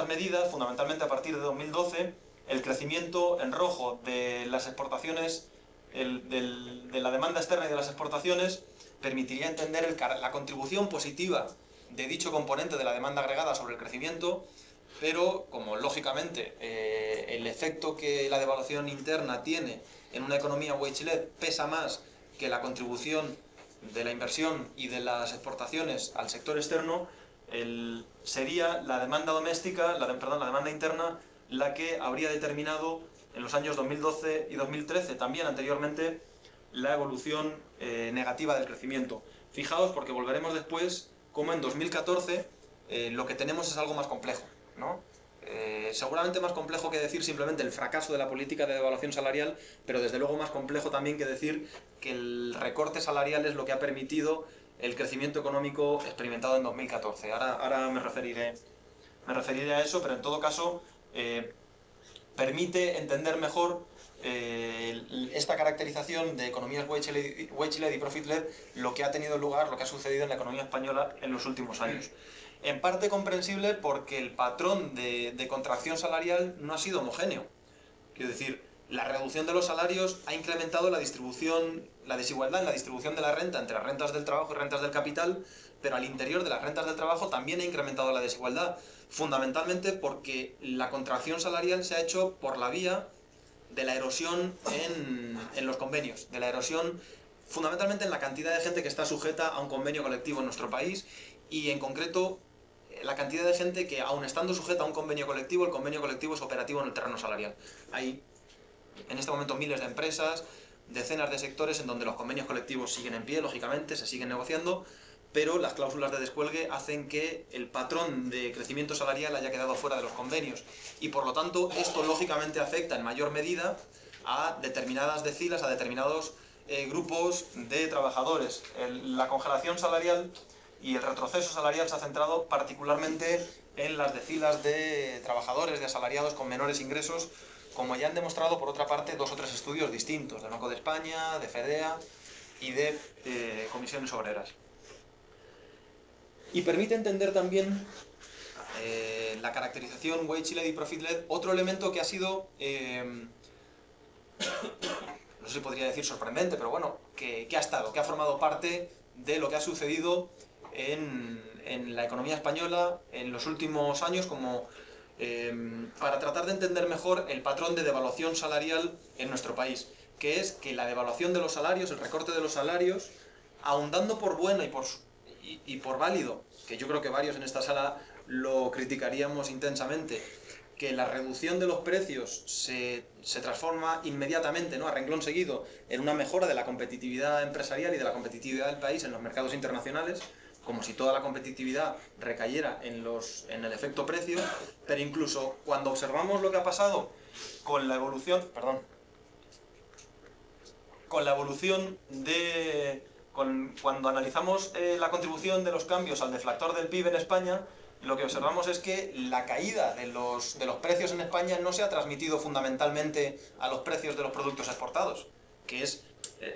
medidas, fundamentalmente a partir de 2012, el crecimiento en rojo de las exportaciones, de la demanda externa y de las exportaciones, permitiría entender la contribución positiva de dicho componente de la demanda agregada sobre el crecimiento, pero como lógicamente el efecto que la devaluación interna tiene en una economía wage-led pesa más que la contribución de la inversión y de las exportaciones al sector externo, sería la demanda doméstica, la demanda interna, la que habría determinado en los años 2012 y 2013, también anteriormente, la evolución negativa del crecimiento. Fijaos, porque volveremos después, como en 2014 lo que tenemos es algo más complejo, ¿no? Seguramente más complejo que decir simplemente el fracaso de la política de devaluación salarial, pero desde luego más complejo también que decir que el recorte salarial es lo que ha permitido el crecimiento económico experimentado en 2014. Ahora me referiré a eso, pero en todo caso permite entender mejor esta caracterización de economías wage-led y profit-led, lo que ha tenido lugar, lo que ha sucedido en la economía española en los últimos años. En parte comprensible porque el patrón de contracción salarial no ha sido homogéneo. Quiero decir, la reducción de los salarios ha incrementado la desigualdad en la distribución de la renta entre las rentas del trabajo y rentas del capital, pero al interior de las rentas del trabajo también ha incrementado la desigualdad, fundamentalmente porque la contracción salarial se ha hecho por la vía de la erosión en los convenios, de la erosión fundamentalmente en la cantidad de gente que está sujeta a un convenio colectivo en nuestro país y en concreto la cantidad de gente que, aun estando sujeta a un convenio colectivo, el convenio colectivo es operativo en el terreno salarial. Hay en este momento miles de empresas, decenas de sectores en donde los convenios colectivos siguen en pie, lógicamente, se siguen negociando, pero las cláusulas de descuelgue hacen que el patrón de crecimiento salarial haya quedado fuera de los convenios y por lo tanto esto lógicamente afecta en mayor medida a determinadas decilas, a determinados grupos de trabajadores. La congelación salarial y el retroceso salarial se ha centrado particularmente en las decilas de trabajadores, de asalariados con menores ingresos, como ya han demostrado por otra parte 2 o 3 estudios distintos, del Banco de España, de FEDEA y de comisiones obreras. Y permite entender también la caracterización wage-led y profit-led, otro elemento que ha sido, no sé si podría decir sorprendente, pero bueno, que ha formado parte de lo que ha sucedido en la economía española en los últimos años, como para tratar de entender mejor el patrón de devaluación salarial en nuestro país, que es que la devaluación de los salarios, el recorte de los salarios, aun dando por bueno y por válido, que yo creo que varios en esta sala lo criticaríamos intensamente, que la reducción de los precios se transforma inmediatamente, ¿no?, a renglón seguido, en una mejora de la competitividad empresarial y de la competitividad del país en los mercados internacionales, como si toda la competitividad recayera en el efecto precio, pero incluso cuando observamos lo que ha pasado con la evolución, cuando analizamos la contribución de los cambios al deflactor del PIB en España, lo que observamos es que la caída de los precios en España no se ha transmitido fundamentalmente a los precios de los productos exportados, que es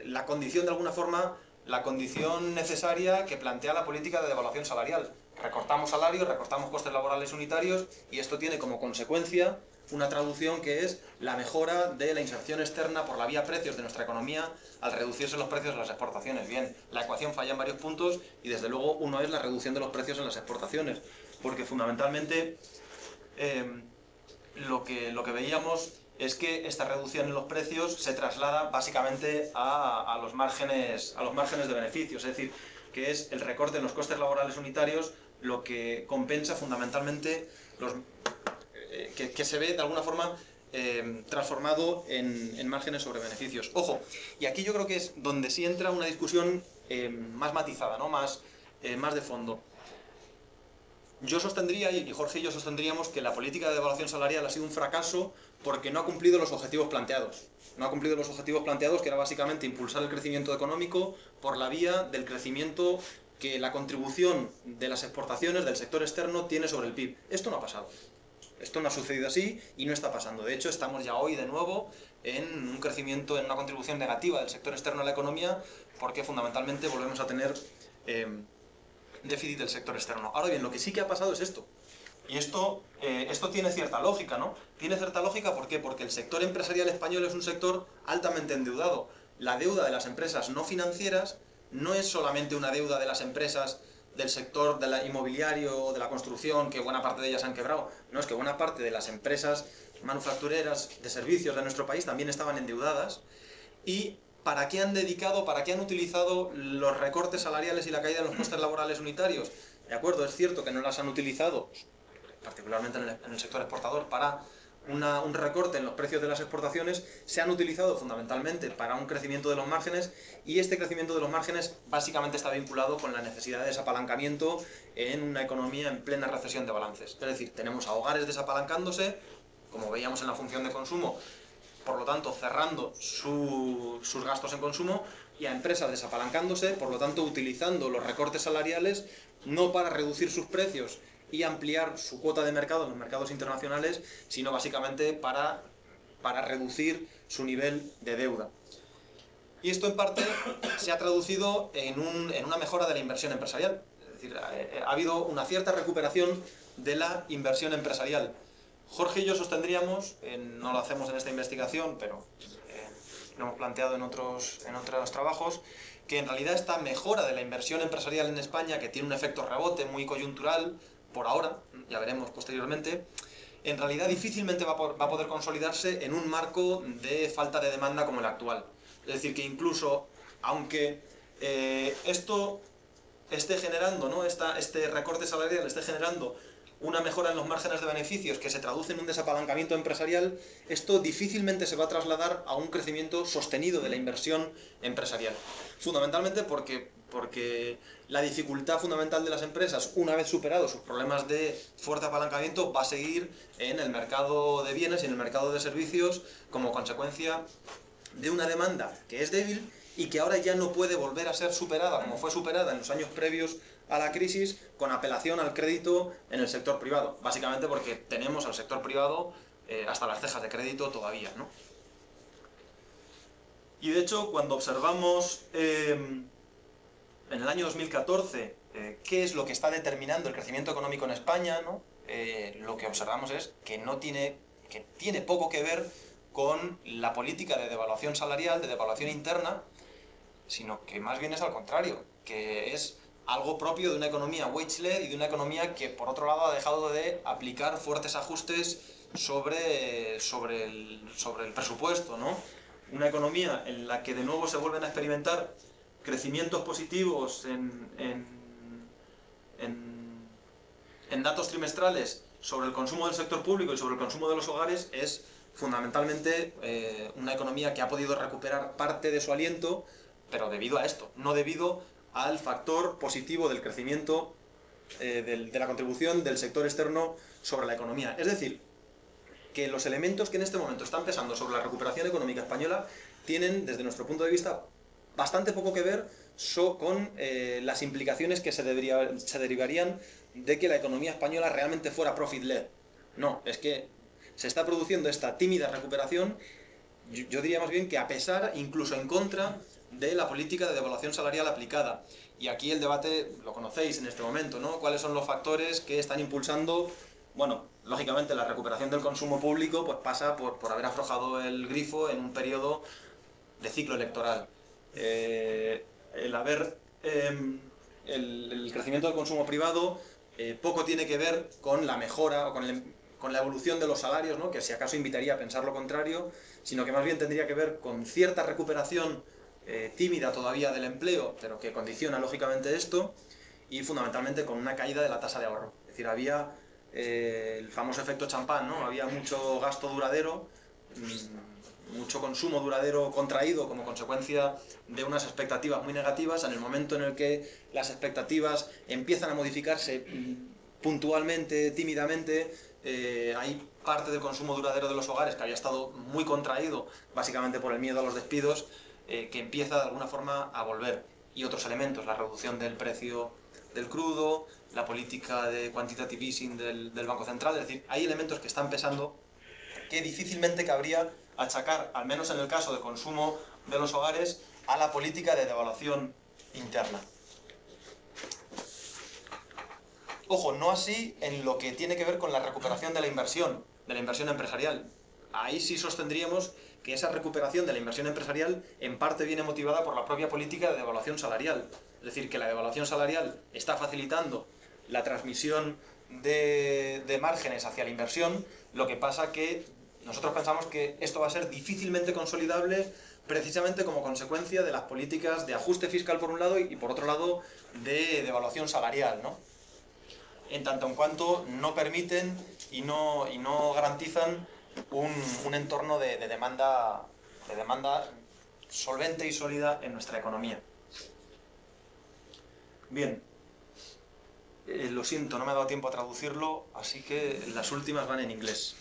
la condición de alguna forma la condición necesaria que plantea la política de devaluación salarial. Recortamos salarios, recortamos costes laborales unitarios y esto tiene como consecuencia una traducción que es la mejora de la inserción externa por la vía precios de nuestra economía al reducirse los precios de las exportaciones. Bien, la ecuación falla en varios puntos y desde luego uno es la reducción de los precios en las exportaciones, porque fundamentalmente lo que veíamos es que esta reducción en los precios se traslada básicamente a los márgenes de beneficios, es decir, que es el recorte en los costes laborales unitarios lo que compensa fundamentalmente que se ve de alguna forma transformado en márgenes sobre beneficios. Ojo, y aquí yo creo que es donde sí entra una discusión más matizada, ¿no? más de fondo. Yo sostendría, y Jorge y yo sostendríamos, que la política de devaluación salarial ha sido un fracaso porque no ha cumplido los objetivos planteados. No ha cumplido los objetivos planteados, que era básicamente impulsar el crecimiento económico por la vía del crecimiento que la contribución de las exportaciones del sector externo tiene sobre el PIB. Esto no ha pasado. Esto no ha sucedido así y no está pasando. De hecho, estamos ya hoy de nuevo en un crecimiento, en una contribución negativa del sector externo a la economía, porque fundamentalmente volvemos a tener déficit del sector externo. Ahora bien, lo que sí que ha pasado es esto. Y esto tiene cierta lógica, ¿no? Tiene cierta lógica, ¿por qué? Porque el sector empresarial español es un sector altamente endeudado. La deuda de las empresas no financieras no es solamente una deuda de las empresas del sector inmobiliario o de la construcción, que buena parte de ellas han quebrado. No, es que buena parte de las empresas manufactureras de servicios de nuestro país también estaban endeudadas. ¿Y para qué han utilizado los recortes salariales y la caída de los costes laborales unitarios? De acuerdo, es cierto que no las han utilizado, particularmente en el sector exportador, para un recorte en los precios de las exportaciones, se han utilizado fundamentalmente para un crecimiento de los márgenes, y este crecimiento de los márgenes básicamente está vinculado con la necesidad de desapalancamiento en una economía en plena recesión de balances. Es decir, tenemos a hogares desapalancándose, como veíamos en la función de consumo, por lo tanto cerrando sus gastos en consumo, y a empresas desapalancándose, por lo tanto utilizando los recortes salariales no para reducir sus precios y ampliar su cuota de mercado en los mercados internacionales, sino básicamente para reducir su nivel de deuda. Y esto en parte se ha traducido en una mejora de la inversión empresarial. Es decir, ha habido una cierta recuperación de la inversión empresarial. Jorge y yo sostendríamos, no lo hacemos en esta investigación, pero lo hemos planteado en otros trabajos, que en realidad esta mejora de la inversión empresarial en España, que tiene un efecto rebote muy coyuntural, por ahora, ya veremos posteriormente, en realidad difícilmente va a poder consolidarse en un marco de falta de demanda como el actual. Es decir, que incluso, aunque esto esté generando, ¿no? este recorte salarial esté generando una mejora en los márgenes de beneficios que se traduce en un desapalancamiento empresarial, esto difícilmente se va a trasladar a un crecimiento sostenido de la inversión empresarial. Fundamentalmente porque la dificultad fundamental de las empresas, una vez superados sus problemas de fuerte apalancamiento, va a seguir en el mercado de bienes y en el mercado de servicios como consecuencia de una demanda que es débil y que ahora ya no puede volver a ser superada como fue superada en los años previos a la crisis con apelación al crédito en el sector privado. Básicamente porque tenemos al sector privado hasta las cejas de crédito todavía, ¿no? Y de hecho, cuando observamos en el año 2014 qué es lo que está determinando el crecimiento económico en España, ¿no? Lo que observamos es que tiene poco que ver con la política de devaluación salarial, de devaluación interna, sino que más bien es al contrario, que es algo propio de una economía wage-led y de una economía que, por otro lado, ha dejado de aplicar fuertes ajustes sobre el presupuesto, ¿no? Una economía en la que de nuevo se vuelven a experimentar crecimientos positivos en datos trimestrales sobre el consumo del sector público y sobre el consumo de los hogares, es fundamentalmente una economía que ha podido recuperar parte de su aliento, pero debido a esto, no debido al factor positivo del crecimiento de la contribución del sector externo sobre la economía. Es decir, que los elementos que en este momento están pesando sobre la recuperación económica española tienen, desde nuestro punto de vista, bastante poco que ver con las implicaciones que se derivarían de que la economía española realmente fuera profit-led. No, es que se está produciendo esta tímida recuperación, yo diría más bien que a pesar, incluso en contra, de la política de devaluación salarial aplicada. Y aquí el debate lo conocéis en este momento, ¿no? ¿Cuáles son los factores que están impulsando? Bueno, lógicamente la recuperación del consumo público pues pasa por haber aflojado el grifo en un periodo de ciclo electoral. El crecimiento del consumo privado poco tiene que ver con la mejora o con la evolución de los salarios, ¿no? Que si acaso invitaría a pensar lo contrario, sino que más bien tendría que ver con cierta recuperación tímida todavía del empleo, pero que condiciona lógicamente esto, y fundamentalmente con una caída de la tasa de ahorro. Es decir, había el famoso efecto champán, ¿no? Había mucho gasto duradero, mucho consumo duradero contraído como consecuencia de unas expectativas muy negativas. En el momento en el que las expectativas empiezan a modificarse puntualmente, tímidamente, hay parte del consumo duradero de los hogares que había estado muy contraído, básicamente por el miedo a los despidos, que empieza de alguna forma a volver. Y otros elementos, la reducción del precio del crudo, la política de quantitative easing del Banco Central, es decir, hay elementos que están pesando que difícilmente cabría achacar, al menos en el caso de consumo de los hogares, a la política de devaluación interna. Ojo, no así en lo que tiene que ver con la recuperación de la inversión empresarial. Ahí sí sostendríamos que esa recuperación de la inversión empresarial en parte viene motivada por la propia política de devaluación salarial. Es decir, que la devaluación salarial está facilitando la transmisión de márgenes hacia la inversión, lo que pasa que nosotros pensamos que esto va a ser difícilmente consolidable precisamente como consecuencia de las políticas de ajuste fiscal por un lado y por otro lado de devaluación salarial, ¿no? En tanto en cuanto no permiten y no garantizan un entorno de demanda solvente y sólida en nuestra economía. Bien, lo siento, no me ha dado tiempo a traducirlo, así que las últimas van en inglés.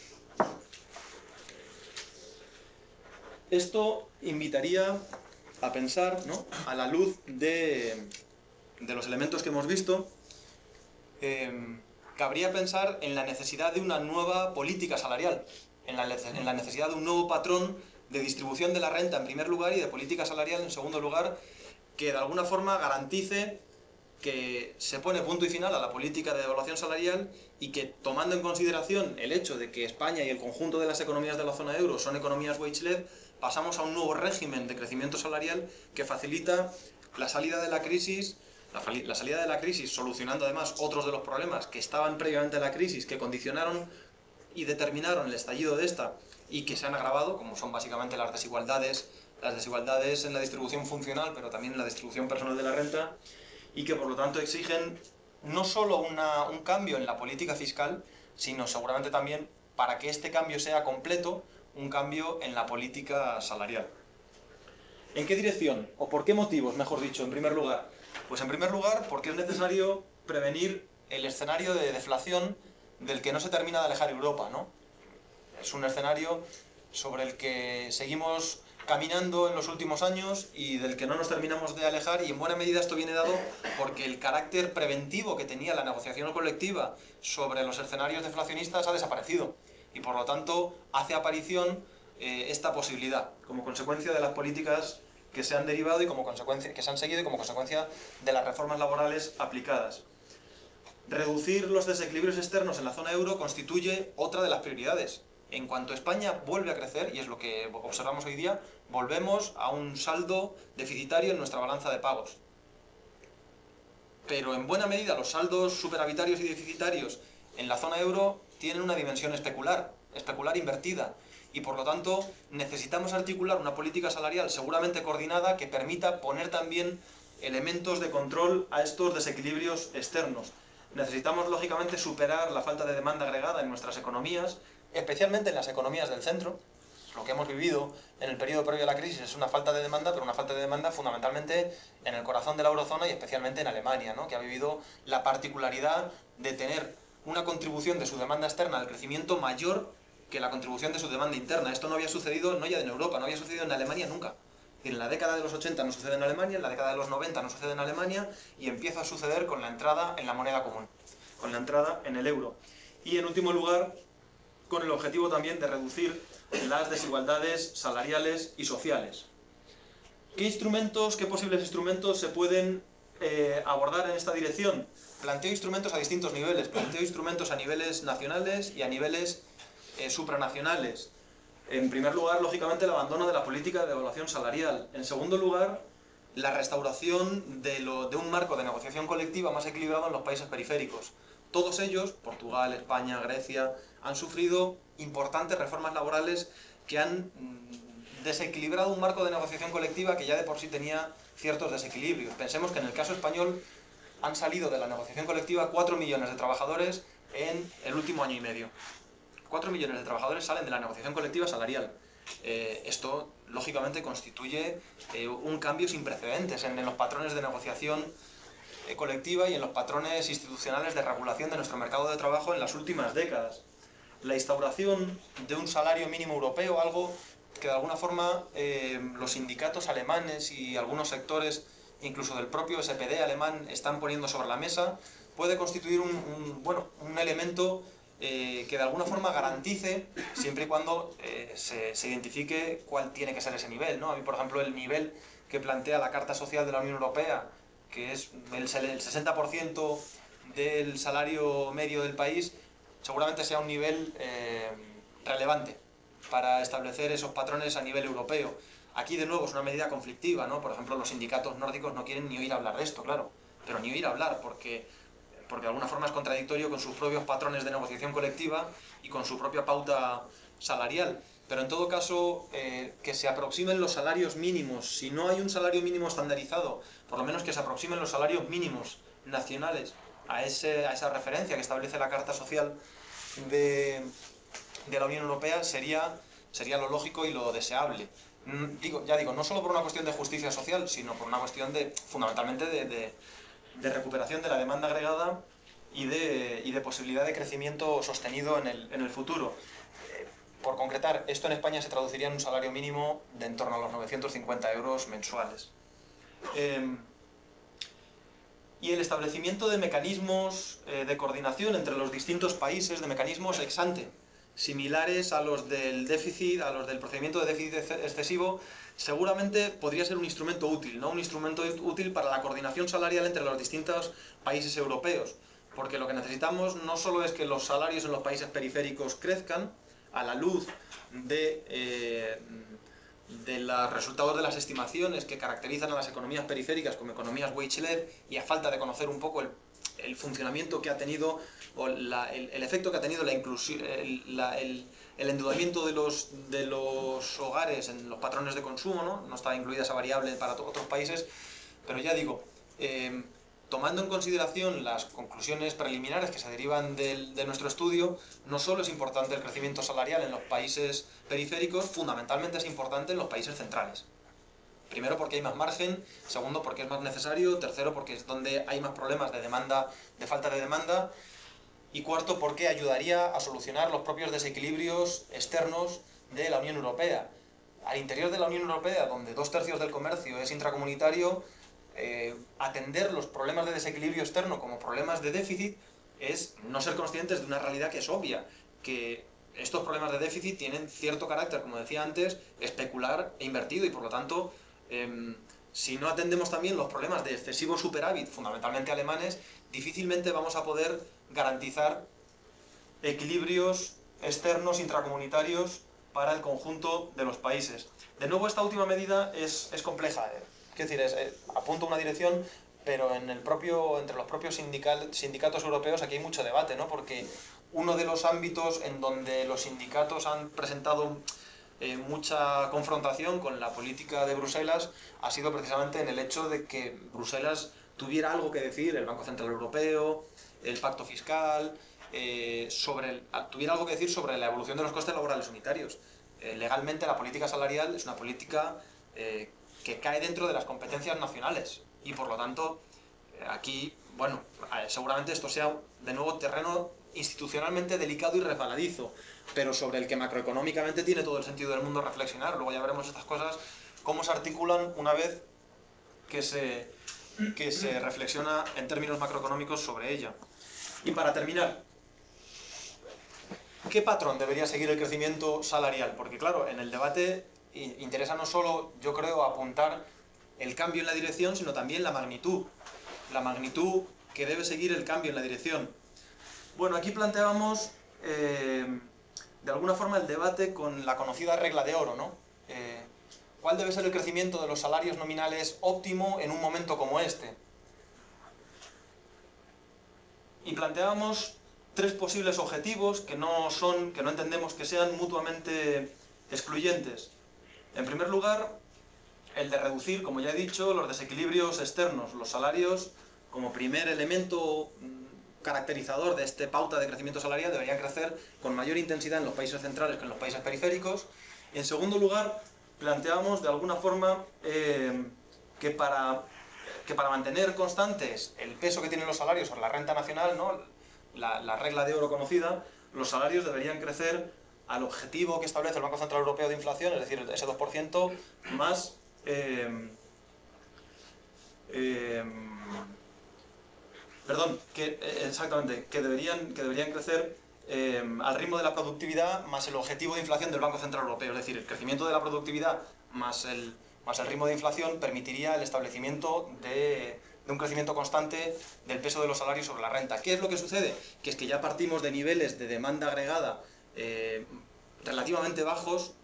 Esto invitaría a pensar, ¿no?, a la luz de los elementos que hemos visto, cabría pensar en la necesidad de una nueva política salarial, en la necesidad de un nuevo patrón de distribución de la renta en primer lugar y de política salarial en segundo lugar, que de alguna forma garantice que se pone punto y final a la política de devaluación salarial y que, tomando en consideración el hecho de que España y el conjunto de las economías de la zona euro son economías wage-led, pasamos a un nuevo régimen de crecimiento salarial que facilita la salida de la crisis, la salida de la crisis solucionando además otros de los problemas que estaban previamente a la crisis, que condicionaron y determinaron el estallido de esta y que se han agravado, como son básicamente las desigualdades en la distribución funcional, pero también en la distribución personal de la renta, y que por lo tanto exigen no solo un cambio en la política fiscal, sino seguramente también, para que este cambio sea completo, un cambio en la política salarial. ¿En qué dirección? ¿O por qué motivos, mejor dicho, en primer lugar? Pues en primer lugar porque es necesario prevenir el escenario de deflación del que no se termina de alejar Europa, ¿no? Es un escenario sobre el que seguimos caminando en los últimos años y del que no nos terminamos de alejar, y en buena medida esto viene dado porque el carácter preventivo que tenía la negociación colectiva sobre los escenarios deflacionistas ha desaparecido y por lo tanto hace aparición esta posibilidad como consecuencia de las políticas que se han derivado y que se han seguido y como consecuencia de las reformas laborales aplicadas. Reducir los desequilibrios externos en la zona euro constituye otra de las prioridades. En cuanto España vuelve a crecer, y es lo que observamos hoy día, volvemos a un saldo deficitario en nuestra balanza de pagos. Pero en buena medida los saldos superavitarios y deficitarios en la zona euro tienen una dimensión especular invertida, y por lo tanto necesitamos articular una política salarial seguramente coordinada que permita poner también elementos de control a estos desequilibrios externos. Necesitamos lógicamente superar la falta de demanda agregada en nuestras economías, especialmente en las economías del centro. Lo que hemos vivido en el periodo previo a la crisis es una falta de demanda, pero una falta de demanda fundamentalmente en el corazón de la eurozona y especialmente en Alemania, ¿no?, que ha vivido la particularidad de tener una contribución de su demanda externa al crecimiento mayor que la contribución de su demanda interna. Esto no había sucedido, no ya en Europa, no había sucedido en Alemania nunca. En la década de los 80 no sucede en Alemania, en la década de los 90 no sucede en Alemania, y empieza a suceder con la entrada en la moneda común, con la entrada en el euro. Y en último lugar, con el objetivo también de reducir las desigualdades salariales y sociales. ¿Qué instrumentos, qué posibles instrumentos se pueden abordar en esta dirección? Planteo instrumentos a distintos niveles. Planteo instrumentos a niveles nacionales y a niveles supranacionales. En primer lugar, lógicamente, el abandono de la política de devaluación salarial. En segundo lugar, la restauración de un marco de negociación colectiva más equilibrado en los países periféricos. Todos ellos, Portugal, España, Grecia, han sufrido importantes reformas laborales que han desequilibrado un marco de negociación colectiva que ya de por sí tenía ciertos desequilibrios. Pensemos que en el caso español han salido de la negociación colectiva 4 millones de trabajadores en el último año y medio. 4 millones de trabajadores salen de la negociación colectiva salarial. Esto, lógicamente, constituye un cambio sin precedentes en los patrones de negociación colectiva y en los patrones institucionales de regulación de nuestro mercado de trabajo en las últimas décadas. La instauración de un salario mínimo europeo, algo que de alguna forma los sindicatos alemanes y algunos sectores, incluso del propio SPD alemán, están poniendo sobre la mesa, puede constituir un elemento que de alguna forma garantice, siempre y cuando se identifique cuál tiene que ser ese nivel, ¿no? A mí, por ejemplo, el nivel que plantea la Carta Social de la Unión Europea, que es el 60% del salario medio del país, seguramente sea un nivel relevante para establecer esos patrones a nivel europeo. Aquí, de nuevo, es una medida conflictiva, ¿no? Por ejemplo, los sindicatos nórdicos no quieren ni oír hablar de esto, claro, pero ni oír hablar, porque de alguna forma es contradictorio con sus propios patrones de negociación colectiva y con su propia pauta salarial. Pero en todo caso, que se aproximen los salarios mínimos. Si no hay un salario mínimo estandarizado, por lo menos que se aproximen los salarios mínimos nacionales a esa referencia que establece la Carta Social de la Unión Europea, sería lo lógico y lo deseable. Ya digo, no solo por una cuestión de justicia social, sino por una cuestión fundamentalmente de recuperación de la demanda agregada y de posibilidad de crecimiento sostenido en el futuro. Por concretar, esto en España se traduciría en un salario mínimo de en torno a los 950 euros mensuales. Y el establecimiento de mecanismos de coordinación entre los distintos países, de mecanismos ex ante, similares a los del déficit, a los del procedimiento de déficit excesivo, seguramente podría ser un instrumento útil, ¿no? Un instrumento útil para la coordinación salarial entre los distintos países europeos, porque lo que necesitamos no solo es que los salarios en los países periféricos crezcan a la luz de los resultados de las estimaciones que caracterizan a las economías periféricas como economías wage-led, y a falta de conocer un poco el funcionamiento que ha tenido o el efecto que ha tenido la inclusión, el endeudamiento de los hogares en los patrones de consumo, ¿no? Está incluida esa variable para otros países, pero ya digo, tomando en consideración las conclusiones preliminares que se derivan de nuestro estudio, no solo es importante el crecimiento salarial en los países periféricos, fundamentalmente es importante en los países centrales. Primero, porque hay más margen; segundo, porque es más necesario; tercero, porque es donde hay más problemas de falta de demanda; y cuarto, porque ayudaría a solucionar los propios desequilibrios externos de la Unión Europea. Al interior de la Unión Europea, donde 2/3 del comercio es intracomunitario, atender los problemas de desequilibrio externo como problemas de déficit es no ser conscientes de una realidad que es obvia, que estos problemas de déficit tienen cierto carácter, como decía antes, especular e invertido, y por lo tanto, si no atendemos también los problemas de excesivo superávit, fundamentalmente alemanes, difícilmente vamos a poder garantizar equilibrios externos intracomunitarios para el conjunto de los países. De nuevo, esta última medida es compleja. Es decir, apunta una dirección, pero entre los propios sindicatos europeos aquí hay mucho debate, ¿no? Porque uno de los ámbitos en donde los sindicatos han presentado mucha confrontación con la política de Bruselas ha sido precisamente en el hecho de que Bruselas tuviera algo que decir, el Banco Central Europeo, el Pacto Fiscal, tuviera algo que decir sobre la evolución de los costes laborales unitarios. Legalmente la política salarial es una política que cae dentro de las competencias nacionales, y por lo tanto aquí, bueno, seguramente esto sea de nuevo terreno institucionalmente delicado y resbaladizo, pero sobre el que macroeconómicamente tiene todo el sentido del mundo reflexionar. Luego ya veremos estas cosas, cómo se articulan una vez que se reflexiona en términos macroeconómicos sobre ella. Y para terminar, ¿qué patrón debería seguir el crecimiento salarial? Porque claro, en el debate interesa no solo, yo creo, apuntar el cambio en la dirección, sino también la magnitud que debe seguir el cambio en la dirección. Bueno, aquí planteábamos de alguna forma el debate con la conocida regla de oro, ¿no? ¿Cuál debe ser el crecimiento de los salarios nominales óptimo en un momento como este? Y planteábamos tres posibles objetivos que no entendemos que sean mutuamente excluyentes. En primer lugar, el de reducir, como ya he dicho, los desequilibrios externos, los salarios como primer elemento caracterizador de esta pauta de crecimiento salarial deberían crecer con mayor intensidad en los países centrales que en los países periféricos. Y en segundo lugar, planteamos de alguna forma que para mantener constantes el peso que tienen los salarios sobre la renta nacional, ¿no? La regla de oro conocida, los salarios deberían crecer al objetivo que establece el Banco Central Europeo de inflación, es decir, ese 2% más que deberían crecer al ritmo de la productividad más el objetivo de inflación del Banco Central Europeo. Es decir, el crecimiento de la productividad más el ritmo de inflación permitiría el establecimiento de un crecimiento constante del peso de los salarios sobre la renta. ¿Qué es lo que sucede? Que es que ya partimos de niveles de demanda agregada relativamente bajos,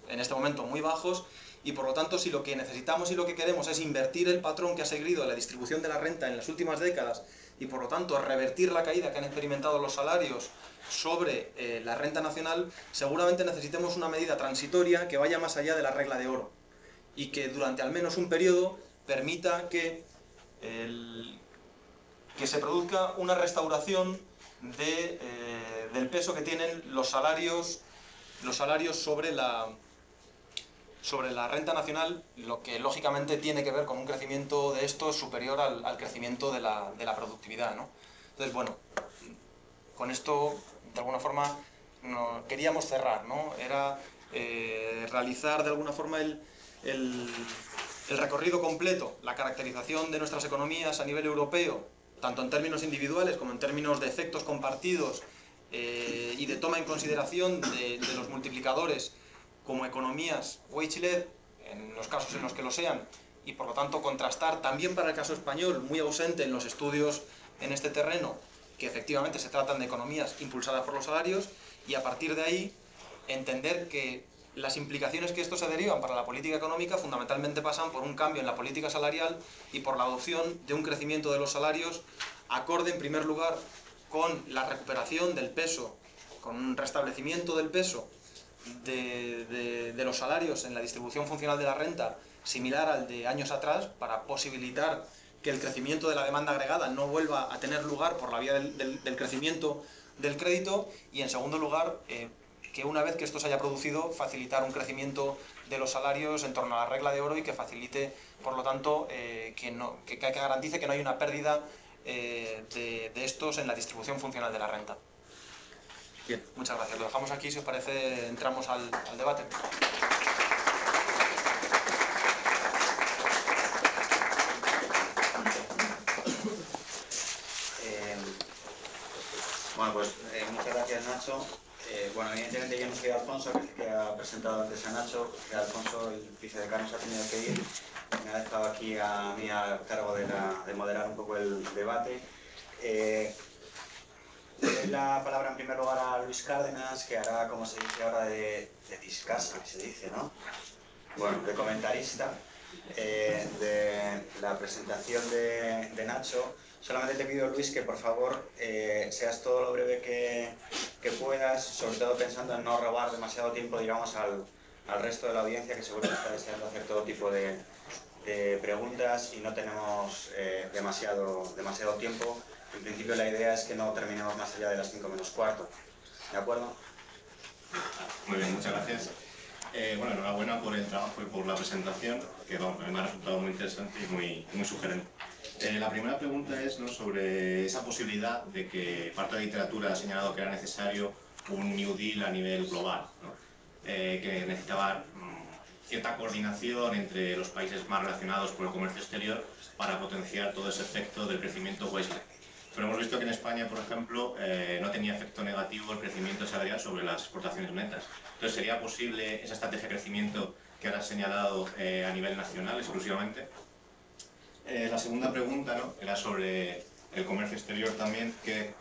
en este momento muy bajos, y por lo tanto si lo que necesitamos y lo que queremos es invertir el patrón que ha seguido la distribución de la renta en las últimas décadas y por lo tanto revertir la caída que han experimentado los salarios sobre la renta nacional, seguramente necesitemos una medida transitoria que vaya más allá de la regla de oro y que durante al menos un periodo permita que se produzca una restauración del peso que tienen los salarios sobre la renta nacional, lo que lógicamente tiene que ver con un crecimiento de estos superior al crecimiento de la productividad, ¿no? Entonces, bueno, con esto, de alguna forma, queríamos cerrar, ¿no? Era realizar de alguna forma el recorrido completo, la caracterización de nuestras economías a nivel europeo, tanto en términos individuales como en términos de efectos compartidos y de toma en consideración de los multiplicadores como economías wage-led, en los casos en los que lo sean, y por lo tanto contrastar también para el caso español, muy ausente en los estudios en este terreno, que efectivamente se tratan de economías impulsadas por los salarios, y a partir de ahí entender que las implicaciones que esto se derivan para la política económica fundamentalmente pasan por un cambio en la política salarial y por la adopción de un crecimiento de los salarios acorde en primer lugar con la recuperación del peso, con un restablecimiento del peso de los salarios en la distribución funcional de la renta similar al de años atrás para posibilitar que el crecimiento de la demanda agregada no vuelva a tener lugar por la vía del crecimiento del crédito y en segundo lugar que una vez que esto se haya producido facilitar un crecimiento de los salarios en torno a la regla de oro y que facilite por lo tanto que garantice que no hay una pérdida de estos en la distribución funcional de la renta. Bien, muchas gracias. Lo dejamos aquí, si os parece entramos al debate. Bueno, pues muchas gracias, Nacho. Bueno, evidentemente yo no soy Alfonso, que ha presentado antes a Nacho, que Alfonso, el vicedecano, se ha tenido que ir. Me ha dejado aquí a mí a cargo de moderar un poco el debate. Doy la palabra en primer lugar a Luis Cárdenas, que hará, como se dice ahora, de discasa, se dice, ¿no? Bueno, de comentarista de la presentación de Nacho. Solamente te pido, Luis, que por favor seas todo lo breve que puedas, sobre todo pensando en no robar demasiado tiempo, digamos, al resto de la audiencia, que seguro que está deseando hacer todo tipo de preguntas y no tenemos demasiado tiempo. En principio la idea es que no terminemos más allá de las 5 menos cuarto. ¿De acuerdo? Muy bien, muchas gracias. Bueno, enhorabuena por el trabajo y por la presentación, que me ha resultado muy interesante y muy sugerente. La primera pregunta es, ¿no?, sobre esa posibilidad de que parte de la literatura ha señalado que era necesario un New Deal a nivel global, ¿no? Que necesitaba cierta coordinación entre los países más relacionados por el comercio exterior para potenciar todo ese efecto del crecimiento wage-led. Pero hemos visto que en España, por ejemplo, no tenía efecto negativo el crecimiento salarial sobre las exportaciones netas. Entonces, ¿sería posible esa estrategia de crecimiento que ahora has señalado a nivel nacional exclusivamente? La segunda pregunta, ¿no?, era sobre el comercio exterior también, que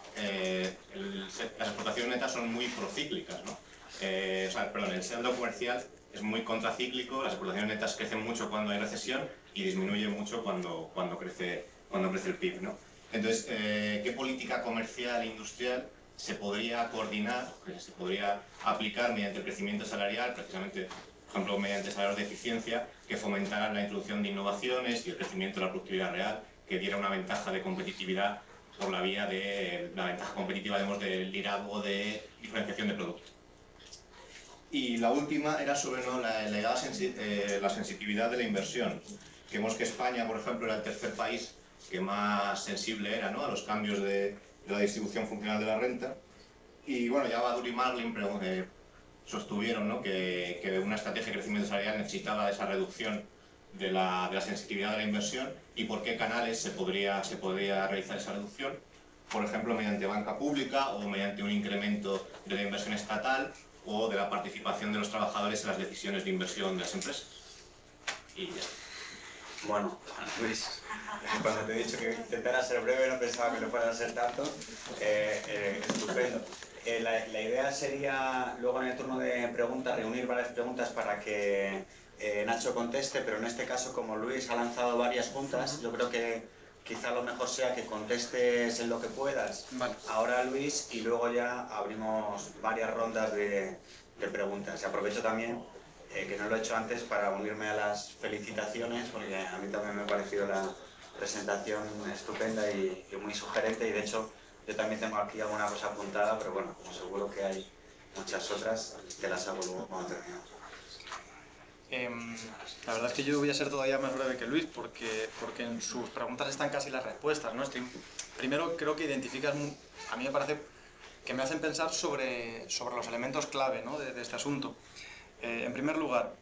las exportaciones netas son muy procíclicas, ¿no? El saldo comercial es muy contracíclico, las exportaciones netas crecen mucho cuando hay recesión y disminuyen mucho cuando crece el PIB, ¿no? Entonces, ¿qué política comercial e industrial se podría coordinar, se podría aplicar mediante el crecimiento salarial, precisamente, por ejemplo, mediante salarios de eficiencia, que fomentaran la introducción de innovaciones y el crecimiento de la productividad real, que diera una ventaja de competitividad por la vía de la ventaja competitiva, digamos, del liderazgo de diferenciación de productos? Y la última era sobre, ¿no?, la sensitividad de la inversión. Vemos que España, por ejemplo, era el tercer país que más sensible era, ¿no?, a los cambios de la distribución funcional de la renta. Y bueno, ya Badura y Marlin sostuvieron, ¿no?, que una estrategia de crecimiento salarial necesitaba de esa reducción de la sensitividad de la inversión y por qué canales se podría realizar esa reducción. Por ejemplo, mediante banca pública o mediante un incremento de la inversión estatal o de la participación de los trabajadores en las decisiones de inversión de las empresas. Y ya. Bueno, Luis, cuando te he dicho que intentara ser breve no pensaba que lo fuera a ser tanto. Estupendo. La idea sería, luego en el turno de preguntas, reunir varias preguntas para que Nacho conteste, pero en este caso, como Luis ha lanzado varias juntas, yo creo que quizá lo mejor sea que contestes en lo que puedas. Vale. Ahora, Luis, y luego ya abrimos varias rondas de preguntas. Y aprovecho también, que no lo he hecho antes, para unirme a las felicitaciones, porque a mí también me ha parecido la presentación estupenda y muy sugerente, y de hecho yo también tengo aquí alguna cosa apuntada, pero bueno, como seguro que hay muchas otras, te las hago luego cuando terminemos. La verdad es que yo voy a ser todavía más breve que Luis, porque en sus preguntas están casi las respuestas, ¿no? Primero creo que identificas, a mí me parece que me hacen pensar sobre los elementos clave, ¿no?, de este asunto. En primer lugar,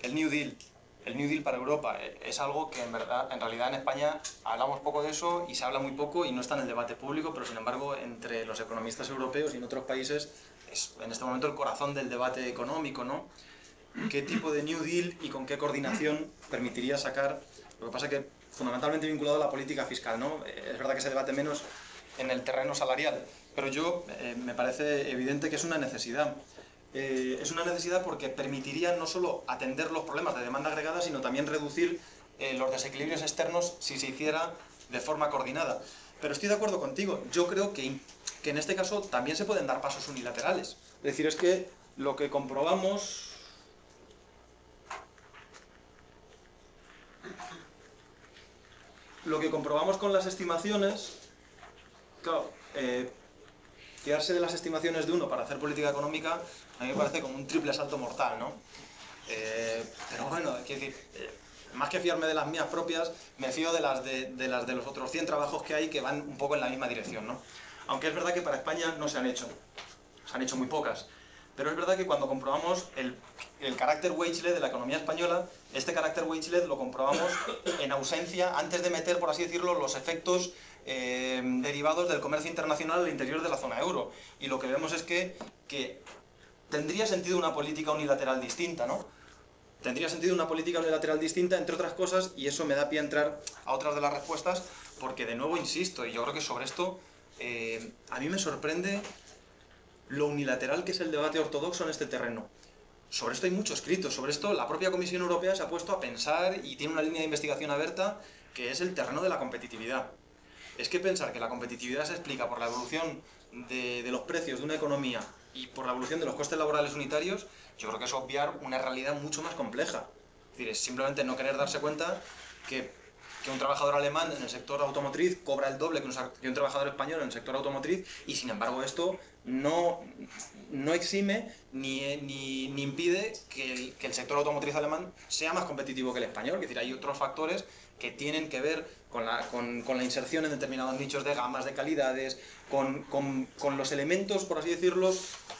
el New Deal para Europa es algo que en realidad en España hablamos poco de eso y se habla muy poco y no está en el debate público, pero sin embargo entre los economistas europeos y en otros países es en este momento el corazón del debate económico, ¿no? ¿Qué tipo de New Deal y con qué coordinación permitiría sacar? Lo que pasa es que fundamentalmente vinculado a la política fiscal, ¿no? Es verdad que se debate menos en el terreno salarial, pero me parece evidente que es una necesidad. Es una necesidad porque permitiría no solo atender los problemas de demanda agregada, sino también reducir los desequilibrios externos si se hiciera de forma coordinada. Pero estoy de acuerdo contigo, yo creo que en este caso también se pueden dar pasos unilaterales. Es decir, es que lo que comprobamos con las estimaciones, claro, fiarse de las estimaciones de uno para hacer política económica a mí me parece como un triple salto mortal, ¿no? Pero bueno, quiero decir, más que fiarme de las mías propias, me fío de las de los otros 100 trabajos que hay que van un poco en la misma dirección, ¿no? Aunque es verdad que para España no se han hecho muy pocas. Pero es verdad que cuando comprobamos el carácter wage-led de la economía española, este carácter wage-led lo comprobamos en ausencia, antes de meter, por así decirlo, los efectos derivados del comercio internacional al interior de la zona euro. Y lo que vemos es que tendría sentido una política unilateral distinta, ¿no? Tendría sentido una política unilateral distinta, entre otras cosas, y eso me da pie a entrar a otras de las respuestas, porque de nuevo insisto, y yo creo que sobre esto a mí me sorprende lo unilateral que es el debate ortodoxo en este terreno. Sobre esto hay mucho escrito, sobre esto la propia Comisión Europea se ha puesto a pensar y tiene una línea de investigación abierta que es el terreno de la competitividad. Es que pensar que la competitividad se explica por la evolución de los precios de una economía y por la evolución de los costes laborales unitarios, yo creo que es obviar una realidad mucho más compleja. Es decir, es simplemente no querer darse cuenta que un trabajador alemán en el sector automotriz cobra el doble que un trabajador español en el sector automotriz y sin embargo esto no exime ni impide que el sector automotriz alemán sea más competitivo que el español. Es decir, hay otros factores que tienen que ver con la inserción en determinados nichos de gamas, de calidades, con los elementos, por así decirlo,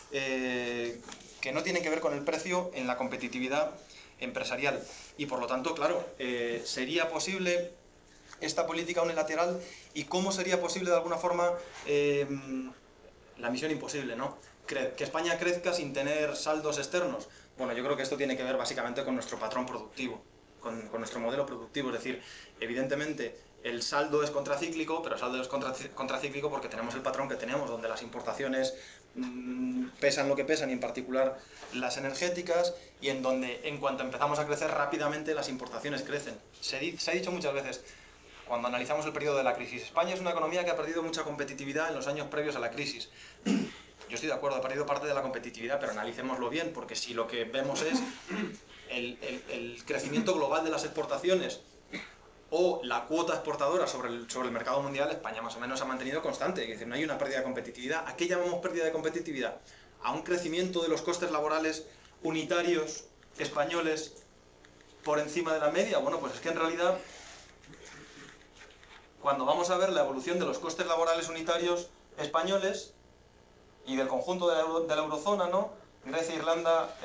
que no tienen que ver con el precio en la competitividad empresarial. Y por lo tanto, claro, ¿sería posible esta política unilateral? ¿Y cómo sería posible de alguna forma la misión imposible, ¿no? Que España crezca sin tener saldos externos. Bueno, yo creo que esto tiene que ver básicamente con nuestro patrón productivo. con nuestro modelo productivo. Es decir, evidentemente el saldo es contracíclico, pero el saldo es contracíclico porque tenemos el patrón que tenemos, donde las importaciones pesan lo que pesan, y en particular las energéticas, y en donde en cuanto empezamos a crecer rápidamente las importaciones crecen. Se ha dicho muchas veces, cuando analizamos el periodo de la crisis, España es una economía que ha perdido mucha competitividad en los años previos a la crisis. Yo estoy de acuerdo, ha perdido parte de la competitividad, pero analicémoslo bien, porque si lo que vemos es el crecimiento global de las exportaciones o la cuota exportadora sobre el mercado mundial, España más o menos ha mantenido constante. Es decir, no hay una pérdida de competitividad. ¿A qué llamamos pérdida de competitividad? A un crecimiento de los costes laborales unitarios españoles por encima de la media. Bueno, pues es que en realidad, cuando vamos a ver la evolución de los costes laborales unitarios españoles y del conjunto de la eurozona, ¿no? Grecia, Irlanda,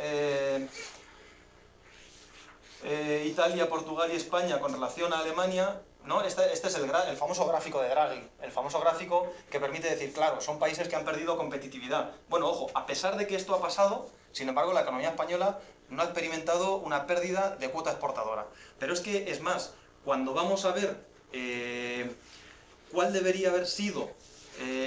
Italia, Portugal y España con relación a Alemania, ¿no? Este es el famoso gráfico de Draghi, el famoso gráfico que permite decir, claro, son países que han perdido competitividad. Bueno, ojo, a pesar de que esto ha pasado, sin embargo, la economía española no ha experimentado una pérdida de cuota exportadora. Pero es que, es más, cuando vamos a ver cuál debería haber sido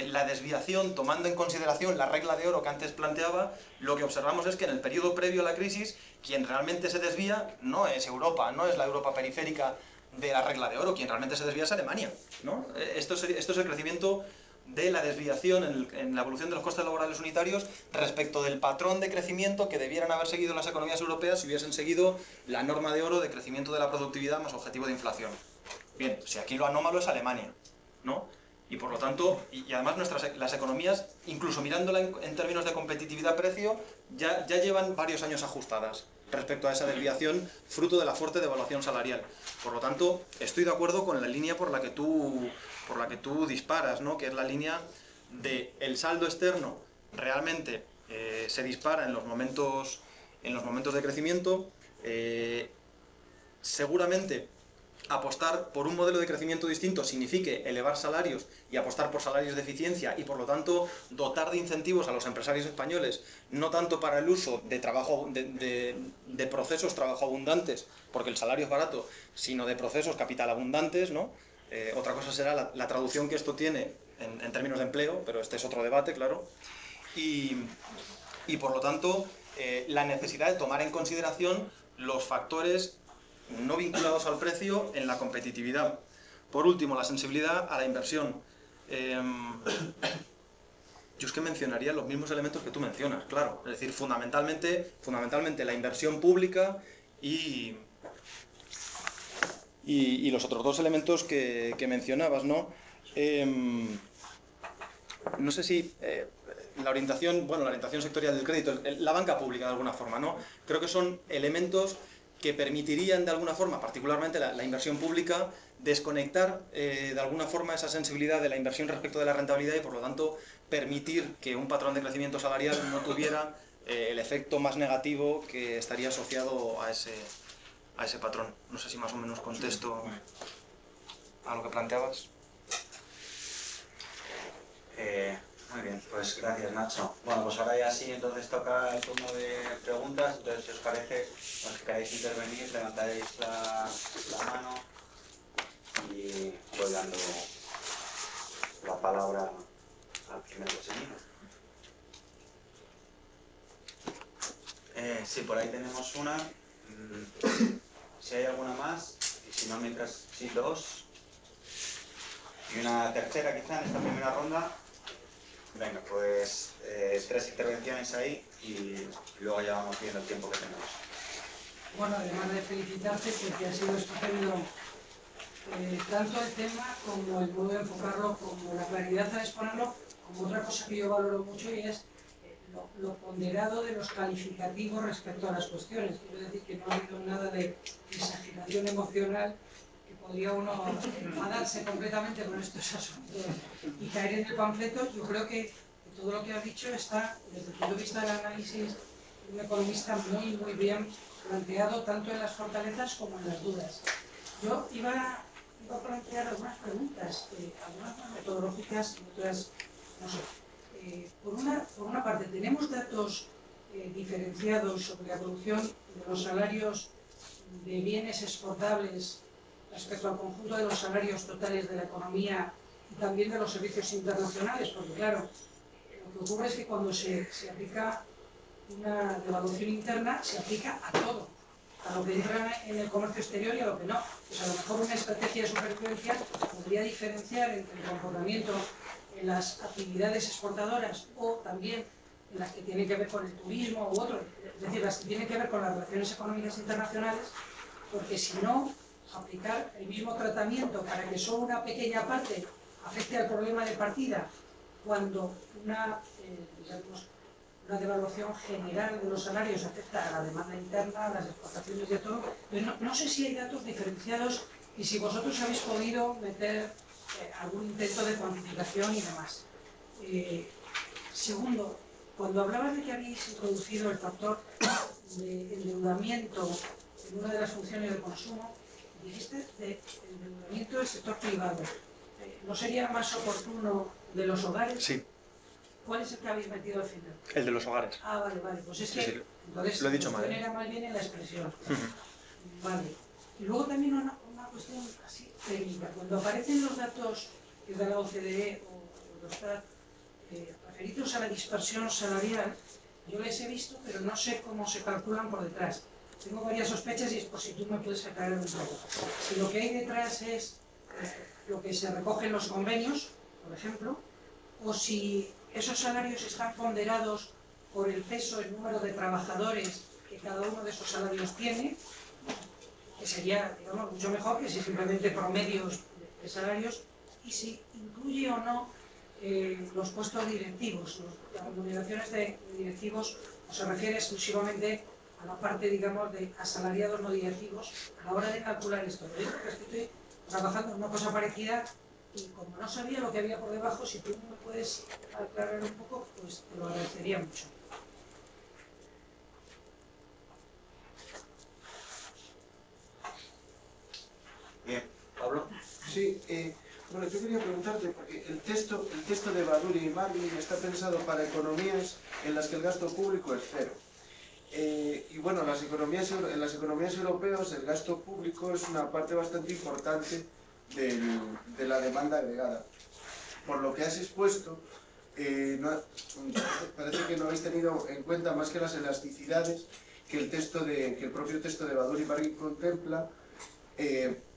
la desviación, tomando en consideración la regla de oro que antes planteaba, lo que observamos es que en el periodo previo a la crisis, quien realmente se desvía no es Europa, no es la Europa periférica de la regla de oro, quien realmente se desvía es Alemania, ¿no? Esto es el crecimiento de la desviación en la evolución de los costes laborales unitarios respecto del patrón de crecimiento que debieran haber seguido las economías europeas si hubiesen seguido la norma de oro de crecimiento de la productividad más objetivo de inflación. Bien, si aquí lo anómalo es Alemania, ¿no? Y por lo tanto, y además las economías, incluso mirándola en términos de competitividad-precio, ya llevan varios años ajustadas respecto a esa desviación fruto de la fuerte devaluación salarial. Por lo tanto, estoy de acuerdo con la línea por la que tú disparas, ¿no? Que es la línea de el saldo externo realmente se dispara en los momentos de crecimiento. Seguramente apostar por un modelo de crecimiento distinto signifique elevar salarios y apostar por salarios de eficiencia y por lo tanto dotar de incentivos a los empresarios españoles, no tanto para el uso de trabajo de procesos trabajo abundantes, porque el salario es barato, sino de procesos capital abundantes, ¿no? Otra cosa será la traducción que esto tiene en términos de empleo, pero este es otro debate, claro. Y por lo tanto, la necesidad de tomar en consideración los factores no vinculados al precio en la competitividad. Por último, la sensibilidad a la inversión. Yo es que mencionaría los mismos elementos que tú mencionas, claro. Es decir, fundamentalmente la inversión pública y los otros dos elementos que mencionabas, ¿no? No sé si la orientación sectorial del crédito, la banca pública de alguna forma, ¿no? Creo que son elementos que permitirían de alguna forma, particularmente la inversión pública, desconectar de alguna forma esa sensibilidad de la inversión respecto de la rentabilidad y por lo tanto permitir que un patrón de crecimiento salarial no tuviera el efecto más negativo que estaría asociado a ese patrón. No sé si más o menos contesto a lo que planteabas. Muy bien, pues gracias, Nacho. Bueno, pues ahora ya sí, entonces toca el turno de preguntas. Entonces, si os parece, los que queráis intervenir, levantaréis la mano y voy dando la palabra al primero que se anime. Sí, por ahí tenemos una. Si hay alguna más, y si no, mientras sí, dos. Y una tercera quizá en esta primera ronda. Venga, pues 3 intervenciones ahí y luego ya vamos viendo el tiempo que tenemos. Bueno, además de felicitarte porque ha sido estupendo tanto el tema como el modo de enfocarlo, como la claridad al exponerlo, como otra cosa que yo valoro mucho y es lo ponderado de los calificativos respecto a las cuestiones. Quiero decir que no ha habido nada de exageración emocional, que podría uno enfadarse completamente con estos asuntos y caer en el panfleto. Yo creo que todo lo que has dicho está, desde el punto de vista del análisis de un economista, muy, muy bien planteado, tanto en las fortalezas como en las dudas. Yo iba a plantear algunas preguntas, algunas más metodológicas y otras, no sé. Por una parte, tenemos datos diferenciados sobre la evolución de los salarios de bienes exportables respecto al conjunto de los salarios totales de la economía y también de los servicios internacionales, porque claro, lo que ocurre es que cuando se aplica una devaluación interna, se aplica a todo, a lo que entra en el comercio exterior y a lo que no. Pues a lo mejor una estrategia de supervivencia podría diferenciar entre el comportamiento en las actividades exportadoras o también en las que tienen que ver con el turismo u otro, es decir, las que tienen que ver con las relaciones económicas internacionales, porque si no, aplicar el mismo tratamiento para que solo una pequeña parte afecte al problema de partida, cuando una devaluación general de los salarios afecta a la demanda interna, a las exportaciones y a todo. Pero no sé si hay datos diferenciados y si vosotros habéis podido meter algún intento de cuantificación y demás. Segundo, cuando hablabas de que habéis introducido el factor de endeudamiento en una de las funciones de consumo, dijiste de endeudamiento del sector privado. ¿No sería más oportuno de los hogares? Sí. ¿Cuál es el que habéis metido al final? El de los hogares. Ah, vale, vale. Pues es que Sí, entonces lo he dicho la mal, cuestión era más bien en la expresión. Vale. Y luego también una cuestión así técnica. Cuando aparecen los datos que da la OCDE o los datos referidos a la dispersión salarial, yo les he visto, pero no sé cómo se calculan por detrás. Tengo varias sospechas y es por si tú me puedes aclarar un poco. Si lo que hay detrás es lo que se recoge en los convenios, por ejemplo, o si esos salarios están ponderados por el peso, el número de trabajadores que cada uno de esos salarios tiene, que sería, digamos, mucho mejor que si simplemente promedios de salarios, y si incluye o no los puestos directivos, las remuneraciones de directivos, o se refiere exclusivamente a la parte, digamos, de asalariados no directivos, a la hora de calcular esto. Lo digo porque estoy trabajando en una cosa parecida y como no sabía lo que había por debajo, si tú me puedes aclarar un poco, pues te lo agradecería mucho. Bien, Pablo. Sí, bueno, yo quería preguntarte, porque el texto de Baduri y Marlin está pensado para economías en las que el gasto público es cero. Y bueno, en las economías europeas el gasto público es una parte bastante importante de la demanda agregada. Por lo que has expuesto, parece que no habéis tenido en cuenta más que las elasticidades que el propio texto de Baduri y Marlin contempla,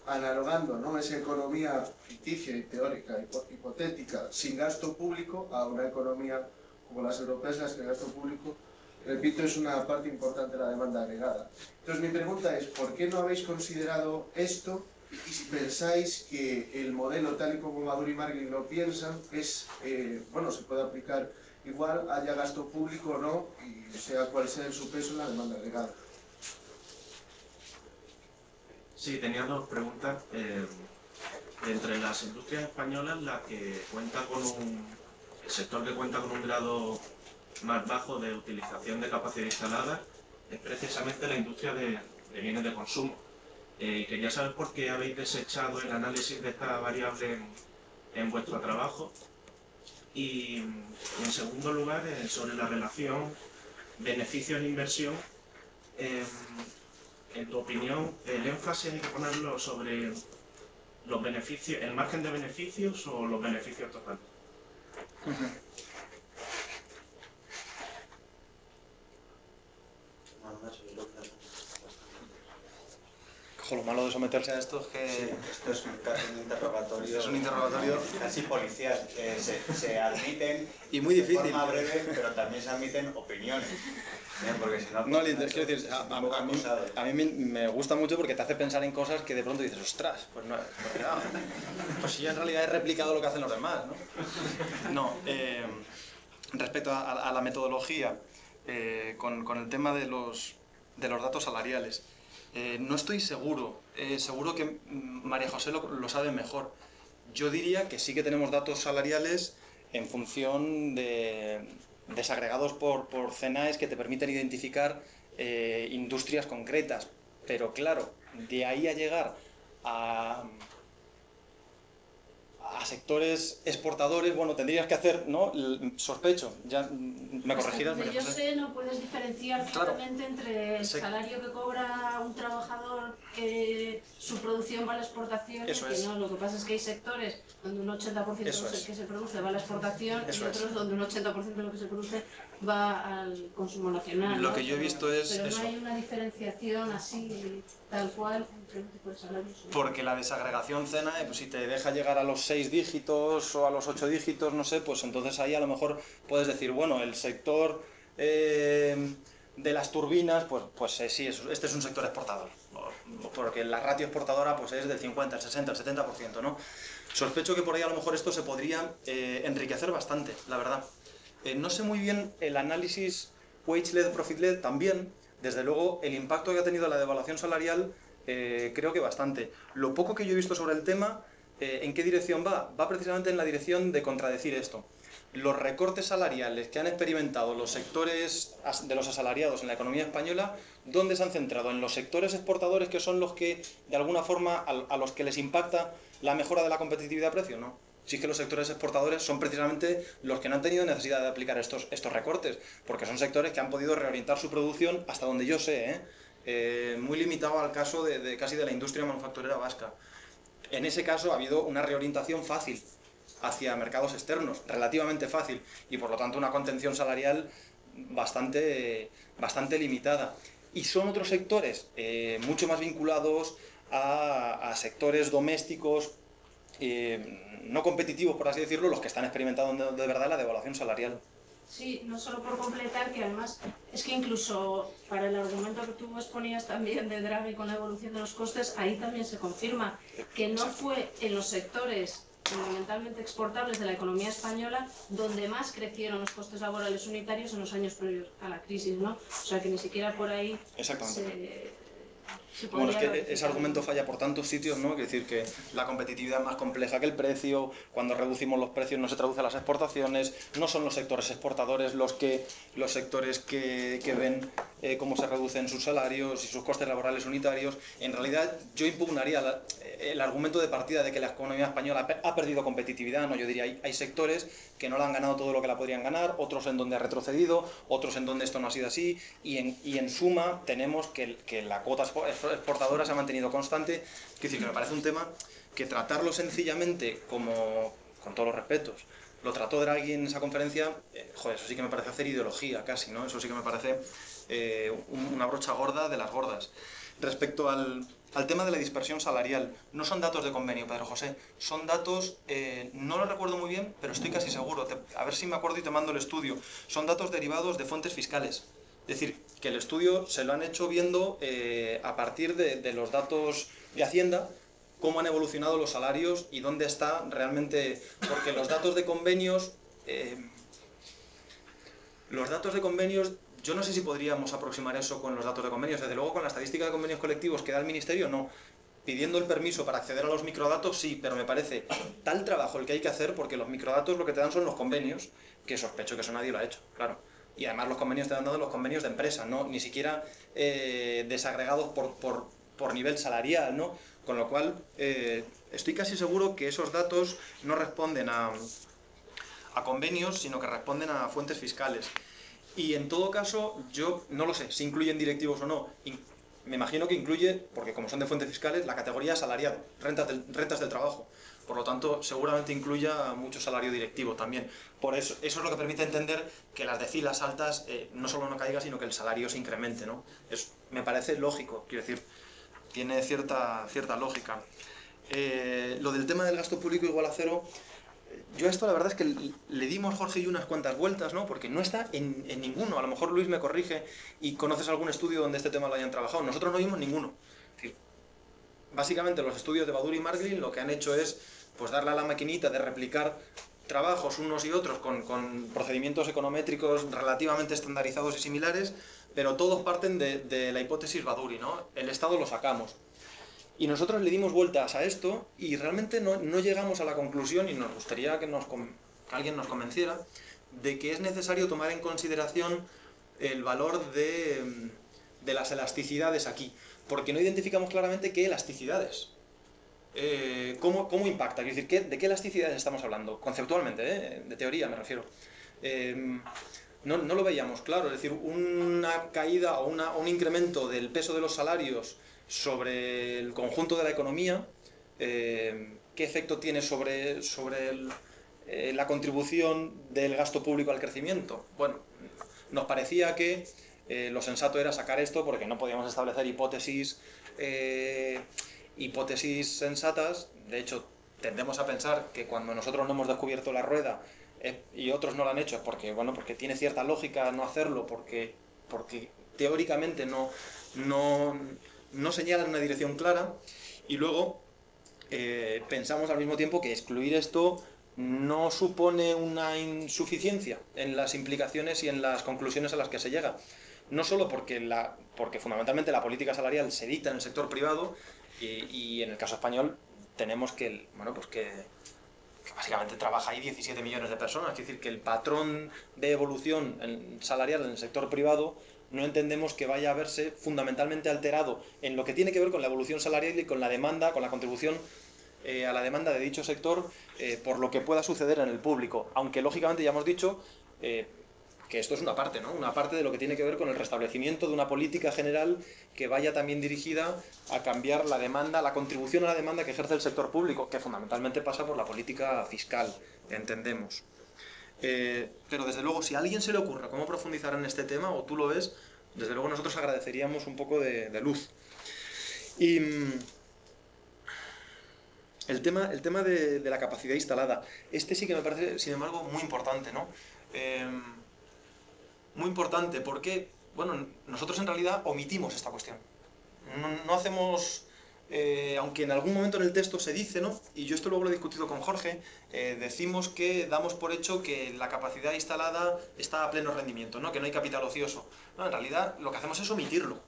analogando, ¿no?, esa economía ficticia y teórica, hipotética, sin gasto público, a una economía como las europeas, en las que el gasto público, repito, es una parte importante de la demanda agregada. Entonces mi pregunta es, ¿por qué no habéis considerado esto? Y si pensáis que el modelo, tal y como Baduri y Marlin lo piensan, es, bueno, se puede aplicar igual, haya gasto público o no, y sea cual sea su peso en la demanda agregada. Sí, tenía dos preguntas. Entre las industrias españolas, el sector que cuenta con un grado más bajo de utilización de capacidad instalada es precisamente la industria de bienes de consumo. Quería saber por qué habéis desechado el análisis de esta variable en vuestro trabajo. Y en segundo lugar, sobre la relación beneficios-inversión. En tu opinión, ¿el énfasis hay que ponerlo sobre los beneficios, el margen de beneficios o los beneficios totales? Lo malo de someterse a esto es que... Sí, esto es casi un interrogatorio. Es un interrogatorio casi policial. Se admiten y muy difícil. De forma breve, pero también se admiten opiniones. Porque si no... No, quiero decir, a mí me gusta mucho porque te hace pensar en cosas que de pronto dices, ostras, pues no, pues si yo en realidad he replicado lo que hacen los demás, ¿no? No, respecto a la metodología, con el tema de los datos salariales, no estoy seguro, seguro que María José lo sabe mejor. Yo diría que sí que tenemos datos salariales en función de desagregados por CENAES que te permiten identificar industrias concretas, pero claro, de ahí a llegar a sectores exportadores, bueno, tendrías que hacer, ¿no? Sospecho, ya me corregirás. Yo sé, no puedes diferenciar claramente entre el salario que cobra un trabajador mejor su producción va a la exportación, Eso que es. no, lo que pasa es que hay sectores donde un 80% de Eso lo es. que se produce va a la exportación y Eso es. otros donde un 80% de lo que se produce va al consumo nacional. Lo ¿no? que yo he visto es pero eso. no hay una diferenciación así, tal cual, entre un tipo de salarios. Porque la desagregación CENA, pues si te deja llegar a los 6 dígitos o a los 8 dígitos, no sé, pues entonces ahí a lo mejor puedes decir, bueno, el sector de las turbinas, pues sí, este es un sector exportador, porque la ratio exportadora pues es del 50, el 60, el 70%, ¿no? Sospecho que por ahí a lo mejor esto se podría enriquecer bastante, la verdad. No sé muy bien el análisis wage-led, profit-led también, desde luego el impacto que ha tenido la devaluación salarial, creo que bastante. Lo poco que yo he visto sobre el tema, ¿en qué dirección va? Va precisamente en la dirección de contradecir esto. Los recortes salariales que han experimentado los sectores de los asalariados en la economía española, ¿dónde se han centrado? En los sectores exportadores, que son los que, de alguna forma, a los que les impacta la mejora de la competitividad de precio, ¿no? Si es que los sectores exportadores son precisamente los que no han tenido necesidad de aplicar estos recortes, porque son sectores que han podido reorientar su producción hasta donde yo sé, muy limitado al caso casi de la industria manufacturera vasca. En ese caso ha habido una reorientación fácil hacia mercados externos, relativamente fácil, y por lo tanto una contención salarial bastante limitada. Y son otros sectores mucho más vinculados a sectores domésticos, no competitivos, por así decirlo, los que están experimentando de verdad la devaluación salarial. Sí, no solo por completar, que además es que incluso para el argumento que tú exponías también de Draghi con la evolución de los costes, ahí también se confirma que no fue en los sectores fundamentalmente exportables de la economía española donde más crecieron los costes laborales unitarios en los años previos a la crisis, ¿no? O sea que ni siquiera por ahí se bueno, es que ratificar. ese argumento falla por tantos sitios, ¿no? Es decir, que la competitividad es más compleja que el precio, cuando reducimos los precios no se traduce a las exportaciones, no son los sectores exportadores los sectores que ven cómo se reducen sus salarios y sus costes laborales unitarios. En realidad yo impugnaría el argumento de partida de que la economía española ha perdido competitividad, ¿no? Yo diría, hay sectores que no la han ganado todo lo que la podrían ganar, otros en donde ha retrocedido, otros en donde esto no ha sido así, y en suma tenemos que la cuota exportadora se ha mantenido constante. Es decir, que me parece un tema que tratarlo sencillamente como, con todos los respetos, lo trató Draghi en esa conferencia, joder, eso sí que me parece hacer ideología casi, ¿no? Eso sí que me parece una brocha gorda de las gordas. Respecto al tema de la dispersión salarial, no son datos de convenio, Pedro José, son datos, no lo recuerdo muy bien, pero estoy casi seguro, a ver si me acuerdo y te mando el estudio, son datos derivados de fuentes fiscales. Es decir, que el estudio se lo han hecho viendo a partir de los datos de Hacienda, cómo han evolucionado los salarios y dónde está realmente, porque los datos de convenios, yo no sé si podríamos aproximar eso con los datos de convenios, desde luego con la estadística de convenios colectivos que da el Ministerio, no. Pidiendo el permiso para acceder a los microdatos, sí, pero me parece tal trabajo el que hay que hacer, porque los microdatos lo que te dan son los convenios, que sospecho que eso nadie lo ha hecho, claro. Y además los convenios te han dado los convenios de empresa, ¿no? Ni siquiera desagregados por nivel salarial, ¿no? Con lo cual, estoy casi seguro que esos datos no responden a convenios, sino que responden a fuentes fiscales. Y en todo caso, yo no lo sé si incluyen directivos o no. Me imagino que incluye, porque como son de fuentes fiscales, la categoría asalariado, rentas del trabajo. Por lo tanto, seguramente incluya mucho salario directivo también. Por eso es lo que permite entender que las decilas altas no solo no caigan, sino que el salario se incremente, ¿no? Me parece lógico, quiero decir, tiene cierta lógica. Lo del tema del gasto público igual a cero, yo a esto la verdad es que le dimos, Jorge y yo, unas cuantas vueltas, ¿no? Porque no está en ninguno. A lo mejor Luis me corrige y conoces algún estudio donde este tema lo hayan trabajado. Nosotros no vimos ninguno. Es decir, básicamente los estudios de Baduri y Marglin lo que han hecho es pues darle a la maquinita de replicar trabajos unos y otros con procedimientos econométricos relativamente estandarizados y similares, pero todos parten de la hipótesis Baduri, ¿no? El Estado lo sacamos. Y nosotros le dimos vueltas a esto y realmente no llegamos a la conclusión, y nos gustaría que alguien nos convenciera, de que es necesario tomar en consideración el valor de las elasticidades aquí, porque no identificamos claramente qué elasticidades. ¿Cómo impacta? Es decir, ¿de qué elasticidades estamos hablando? Conceptualmente, de teoría me refiero. No lo veíamos claro, es decir, una caída o un incremento del peso de los salarios sobre el conjunto de la economía, qué efecto tiene sobre la contribución del gasto público al crecimiento. Bueno, nos parecía que lo sensato era sacar esto porque no podíamos establecer hipótesis sensatas. De hecho, tendemos a pensar que cuando nosotros no hemos descubierto la rueda y otros no lo han hecho, es porque, bueno, porque tiene cierta lógica no hacerlo, porque teóricamente no señalan una dirección clara, y luego pensamos al mismo tiempo que excluir esto no supone una insuficiencia en las implicaciones y en las conclusiones a las que se llega. No solo porque fundamentalmente la política salarial se dicta en el sector privado, y en el caso español tenemos que básicamente trabaja ahí 17 millones de personas. Es decir, que el patrón de evolución salarial en el sector privado no entendemos que vaya a verse fundamentalmente alterado en lo que tiene que ver con la evolución salarial y con la demanda, con la contribución a la demanda de dicho sector, por lo que pueda suceder en el público. Aunque lógicamente ya hemos dicho que esto es una parte, ¿no? Una parte de lo que tiene que ver con el restablecimiento de una política general que vaya también dirigida a cambiar la demanda, la contribución a la demanda que ejerce el sector público, que fundamentalmente pasa por la política fiscal, entendemos. Pero desde luego, si a alguien se le ocurra cómo profundizar en este tema, o tú lo ves, desde luego nosotros agradeceríamos un poco de luz. Y el tema de la capacidad instalada, este sí que me parece, sin embargo, muy importante, ¿no? Muy importante porque, bueno, nosotros en realidad omitimos esta cuestión. No hacemos, aunque en algún momento en el texto se dice, ¿no? Y yo esto luego lo he discutido con Jorge, decimos que damos por hecho que la capacidad instalada está a pleno rendimiento, ¿no? Que no hay capital ocioso. No, en realidad lo que hacemos es omitirlo.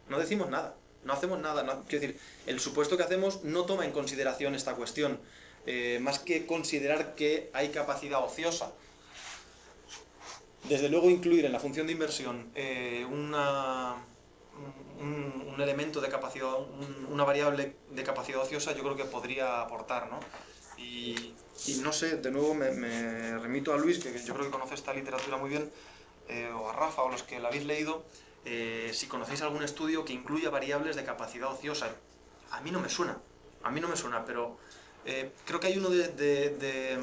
No decimos nada, no hacemos nada. Quiero decir, el supuesto que hacemos no toma en consideración esta cuestión, más que considerar que hay capacidad ociosa. Desde luego incluir en la función de inversión un elemento de capacidad, una variable de capacidad ociosa, yo creo que podría aportar, ¿no? Y no sé, de nuevo me remito a Luis, que yo creo que conoce esta literatura muy bien, o a Rafa, o los que la habéis leído, si conocéis algún estudio que incluya variables de capacidad ociosa. A mí no me suena, pero creo que hay uno de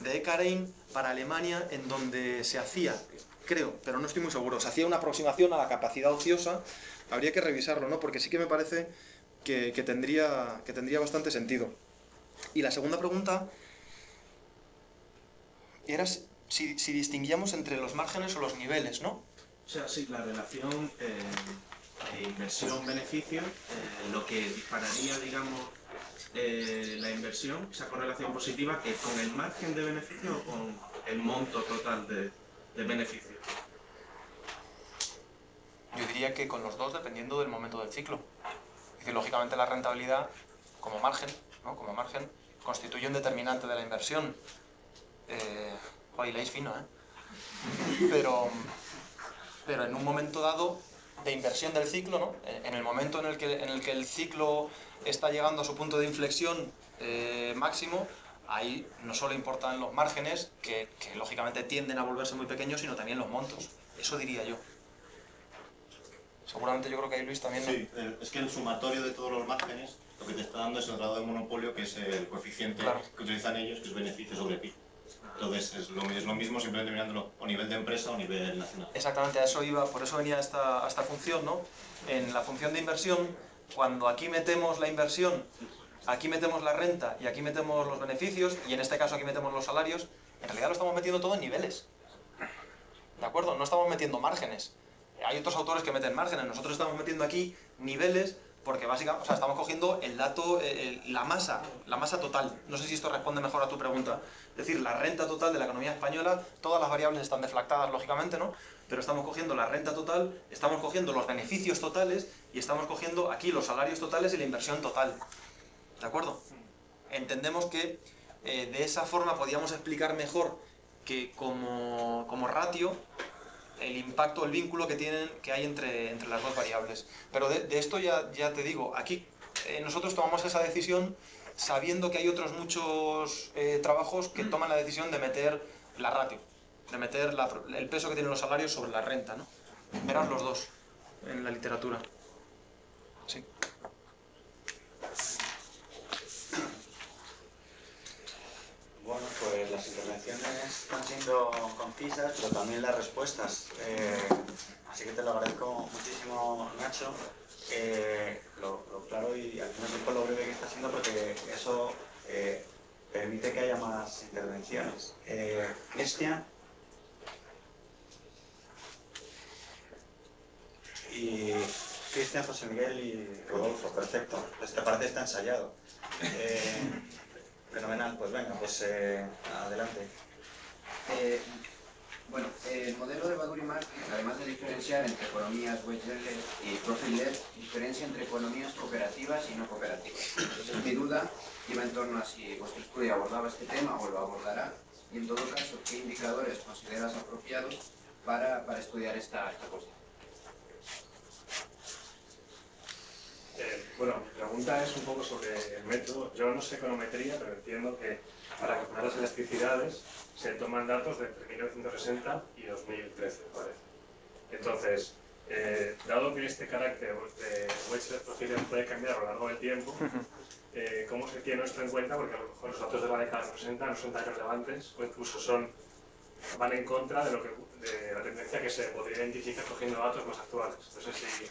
Eckarein para Alemania, en donde se hacía, creo, pero no estoy muy seguro, se hacía una aproximación a la capacidad ociosa. Habría que revisarlo, ¿no? Porque sí que me parece que tendría bastante sentido. Y la segunda pregunta era si distinguíamos entre los márgenes o los niveles, ¿no? O sea, sí, la relación inversión-beneficio, lo que dispararía, digamos, la inversión, esa correlación positiva, que con el margen de beneficio o con el monto total de beneficio. Yo diría que con los dos, dependiendo del momento del ciclo. Es decir, lógicamente la rentabilidad como margen, ¿no? Como margen, constituye un determinante de la inversión. Hoy leéis fino, ¿eh? Pero en un momento dado de inversión del ciclo, ¿no? En el momento en el que el ciclo está llegando a su punto de inflexión máximo, ahí no solo importan los márgenes, que lógicamente tienden a volverse muy pequeños, sino también los montos. Eso diría yo. Seguramente yo creo que ahí Luis también... Sí, es que el sumatorio de todos los márgenes lo que te está dando es el grado de monopolio, que es el coeficiente que utilizan ellos, que es beneficio sobre PIB. Entonces es lo mismo, simplemente mirándolo a nivel de empresa o a nivel nacional. Exactamente, a eso iba, por eso venía esta función, ¿no? En la función de inversión, cuando aquí metemos la inversión, aquí metemos la renta y aquí metemos los beneficios, y en este caso aquí metemos los salarios, en realidad lo estamos metiendo todo en niveles. ¿De acuerdo? No estamos metiendo márgenes. Hay otros autores que meten márgenes, nosotros estamos metiendo aquí niveles, porque básicamente, o sea, estamos cogiendo el dato, la masa total. No sé si esto responde mejor a tu pregunta. Es decir, la renta total de la economía española, todas las variables están deflactadas, lógicamente, ¿no? Pero estamos cogiendo la renta total, estamos cogiendo los beneficios totales y estamos cogiendo aquí los salarios totales y la inversión total. ¿De acuerdo? Entendemos que de esa forma podíamos explicar mejor que como ratio el impacto, el vínculo que hay entre las dos variables. Pero de esto ya te digo, aquí nosotros tomamos esa decisión sabiendo que hay otros muchos trabajos que toman la decisión de meter la ratio, de meter el peso que tienen los salarios sobre la renta, ¿no? Verás los dos en la literatura. Sí. las intervenciones están siendo concisas, pero también las respuestas. Así que te lo agradezco muchísimo, Nacho, lo claro y al mismo tiempo lo breve que está siendo, porque eso permite que haya más intervenciones. Cristian. Y Cristian, José Miguel y Rodolfo, perfecto. Pues te parece está ensayado. Fenomenal, pues venga, pues adelante. Bueno, el modelo de Badur y Marx, además de diferenciar entre economías wage-led y profit-led, diferencia entre economías cooperativas y no cooperativas. Entonces mi duda iba en torno a si vuestro estudio abordaba este tema o lo abordará, y en todo caso, ¿qué indicadores consideras apropiados para estudiar esta cuestión? Bueno, mi pregunta es un poco sobre el método. Yo no sé econometría, pero entiendo que para calcular las elasticidades se toman datos de entre 1960 y 2013, parece. Entonces, dado que este carácter de wedge profile puede cambiar a lo largo del tiempo, ¿cómo se tiene esto en cuenta? Porque a lo mejor los datos de la década de los 60 no son tan relevantes o incluso van en contra de la tendencia que se podría identificar cogiendo datos más actuales. No sé si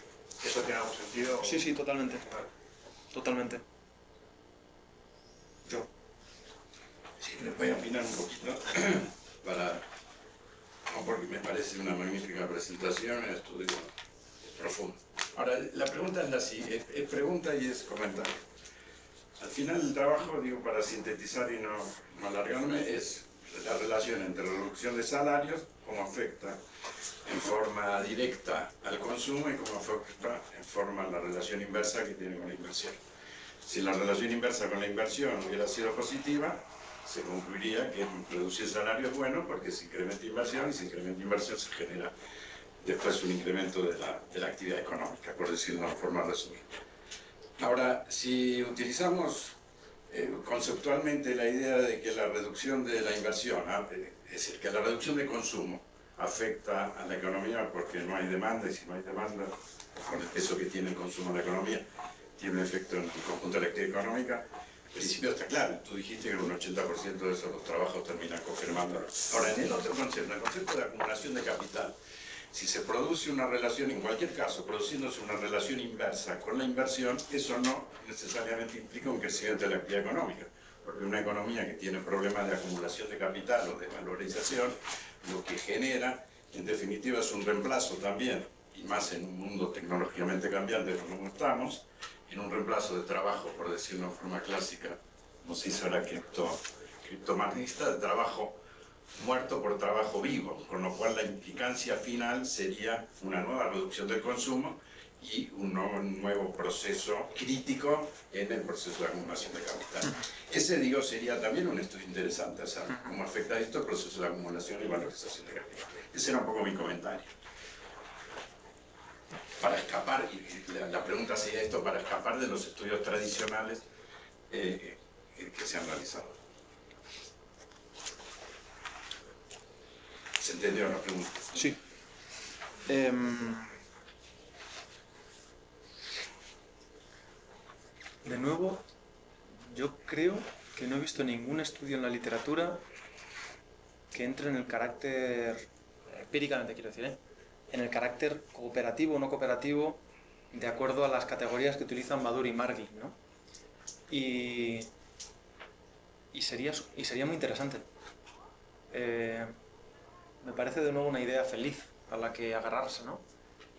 ¿eso tiene algún sentido? Sí, sí, totalmente. Vale. Totalmente. Yo. Sí, les voy a opinar un poquito, no porque me parece una magnífica presentación, el estudio es profundo. Ahora, la pregunta es la siguiente, es pregunta y es comentario. Al final el trabajo, digo, para sintetizar y no alargarme, es la relación entre reducción de salarios, cómo afecta en forma directa al consumo y cómo afecta en forma a la relación inversa que tiene con la inversión. Si la relación inversa con la inversión hubiera sido positiva, se concluiría que reducir salario es bueno porque se incrementa inversión y si incrementa inversión se genera después un incremento de la actividad económica, por decirlo de una forma resumida. Ahora, si utilizamos conceptualmente la idea de que la reducción de la inversión, es decir, que la reducción de consumo afecta a la economía porque no hay demanda y si no hay demanda, con el peso que tiene el consumo en la economía, tiene un efecto en el conjunto de la actividad económica. En principio está claro, tú dijiste que un 80% de esos los trabajos terminan confirmándolo. Ahora, en el otro concepto, el concepto de acumulación de capital, si se produce una relación, en cualquier caso, produciéndose una relación inversa con la inversión, eso no necesariamente implica un crecimiento de la actividad económica, porque una economía que tiene problemas de acumulación de capital o de valorización, lo que genera, en definitiva, es un reemplazo también, y más en un mundo tecnológicamente cambiante como estamos, en un reemplazo de trabajo, por decirlo de forma clásica, como se hizo la criptomarxista, de trabajo muerto por trabajo vivo, con lo cual la implicancia final sería una nueva reducción del consumo y un nuevo proceso crítico en el proceso de acumulación de capital. Ese, digo, sería también un estudio interesante, saber cómo afecta esto el proceso de acumulación y valorización de capital. Ese era un poco mi comentario. Para escapar, y la pregunta sería esto, para escapar de los estudios tradicionales que se han realizado. ¿Se entendió la pregunta? Sí. De nuevo, yo creo que no he visto ningún estudio en la literatura que entre en el carácter, empíricamente quiero decir, en el carácter cooperativo o no cooperativo de acuerdo a las categorías que utilizan Badur y Margin, ¿no? Y sería muy interesante. Me parece de nuevo una idea feliz a la que agarrarse, ¿no?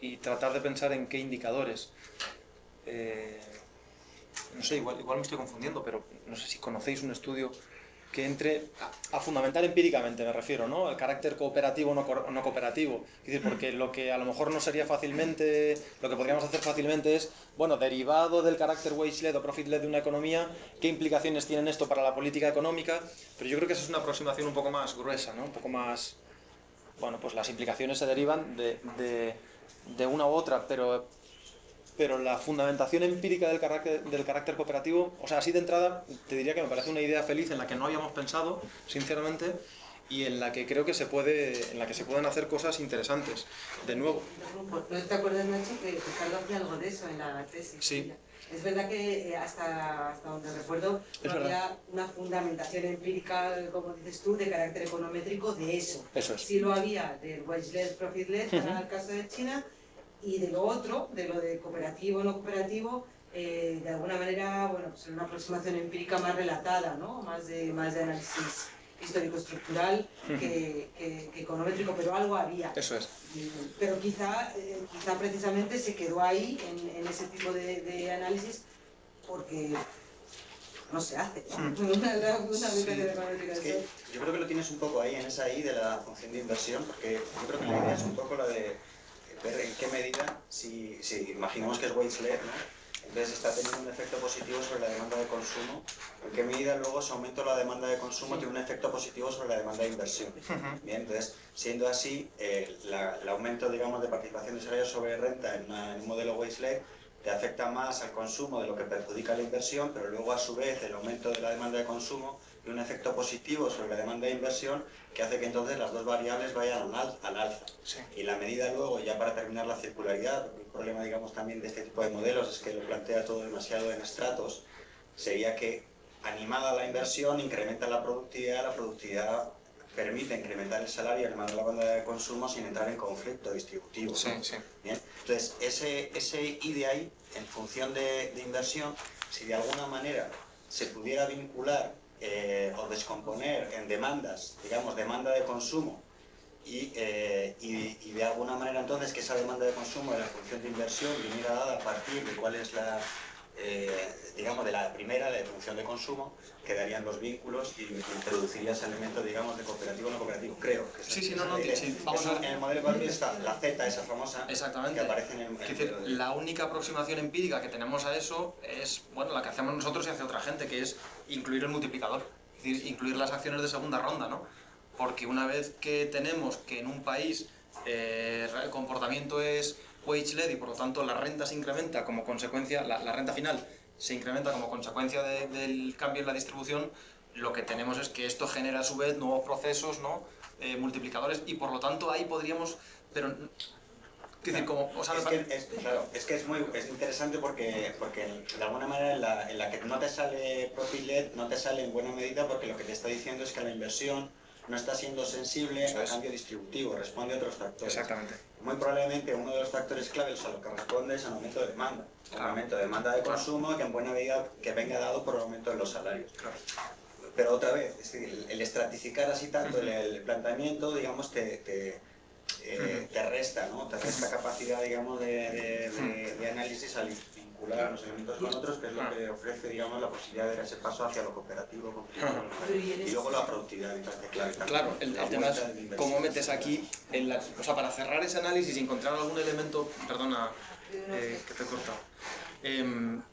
Y tratar de pensar en qué indicadores. No sé, igual me estoy confundiendo, pero no sé si conocéis un estudio que entre a fundamentar empíricamente, me refiero, ¿no? El carácter cooperativo o no cooperativo. Es decir, porque lo que a lo mejor no sería fácilmente, lo que podríamos hacer fácilmente es, bueno, derivado del carácter wage-led o profit-led de una economía, ¿qué implicaciones tienen esto para la política económica? Pero yo creo que esa es una aproximación un poco más gruesa, ¿no? Un poco más, bueno, pues las implicaciones se derivan de una u otra, pero la fundamentación empírica del carácter cooperativo, o sea, así de entrada, te diría que me parece una idea feliz en la que no habíamos pensado, sinceramente, y en la que creo que se pueden hacer cosas interesantes. De nuevo. ¿No te acuerdas, Nacho, que Ricardo hacía algo de eso en la tesis? Sí. Es verdad que hasta donde recuerdo no había una fundamentación empírica, como dices tú, de carácter econométrico de eso. Eso es. Sí lo había del wage-led, profit-led, para el caso de China, y de lo otro, de lo de cooperativo o no cooperativo, de alguna manera, bueno, pues una aproximación empírica más relatada, ¿no? Más de análisis histórico-estructural que econométrico, pero algo había. Eso es. Pero quizá precisamente se quedó ahí, en ese tipo de análisis, porque no se hace. Es que yo creo que lo tienes un poco ahí, en esa I de la función de inversión, porque yo creo que la idea es un poco la de ver en qué medida, si imaginemos que es wage-led, ¿no? Entonces está teniendo un efecto positivo sobre la demanda de consumo, en qué medida luego ese aumento de la demanda de consumo tiene un efecto positivo sobre la demanda de inversión. Bien, entonces, siendo así, el aumento, digamos, de participación de salarios sobre renta en un modelo wage-led te afecta más al consumo de lo que perjudica la inversión, pero luego a su vez el aumento de la demanda de consumo tiene un efecto positivo sobre la demanda de inversión que hace que entonces las dos variables vayan al alza. Sí. Y la medida luego, ya para terminar la circularidad, porque el problema, digamos, también de este tipo de modelos es que lo plantea todo demasiado en estratos, sería que animada la inversión incrementa la productividad permite incrementar el salario y animar la banda de consumo sin entrar en conflicto distributivo. Sí, sí. Bien. Entonces, ese I de ahí, en función de inversión, si de alguna manera se pudiera vincular o descomponer en demandas, digamos, demanda de consumo, y de alguna manera entonces que esa demanda de consumo de la función de inversión viniera dada a partir de cuál es la, digamos, de la primera, de función de consumo, quedarían los vínculos y introduciría ese elemento, digamos, de cooperativo o no cooperativo, creo. Que sí, vamos a ver. En el modelo de Baduri está la Z, esa famosa, exactamente, que aparece en el es decir, la única aproximación empírica que tenemos a eso es, bueno, la que hacemos nosotros y hace otra gente, que es incluir el multiplicador, es decir, incluir las acciones de segunda ronda, ¿no? Porque una vez que tenemos que en un país el comportamiento es wage-led y por lo tanto la renta se incrementa como consecuencia, la renta final se incrementa como consecuencia del cambio en la distribución, lo que tenemos es que esto genera a su vez nuevos procesos, ¿no? Multiplicadores, y por lo tanto ahí podríamos, pero decir, como, o sea, es que es interesante porque de alguna manera en la que no te sale profit-led no te sale en buena medida, porque lo que te está diciendo es que la inversión no está siendo sensible al cambio distributivo, responde a otros factores. Exactamente. Muy probablemente uno de los factores claves a lo que responde es el aumento de demanda. Un aumento de demanda de consumo que en buena medida que venga dado por el aumento de los salarios. Claro. Pero otra vez, es decir, el estratificar así tanto el planteamiento, digamos, te resta, ¿no? Te resta capacidad, digamos, de análisis al vincular los elementos con otros, que es lo que ofrece, digamos, la posibilidad de dar ese paso hacia lo cooperativo, y luego la productividad, me parece clave también. Claro, el tema es cómo metes aquí, o sea, para cerrar ese análisis y encontrar algún elemento, perdona, que te he cortado.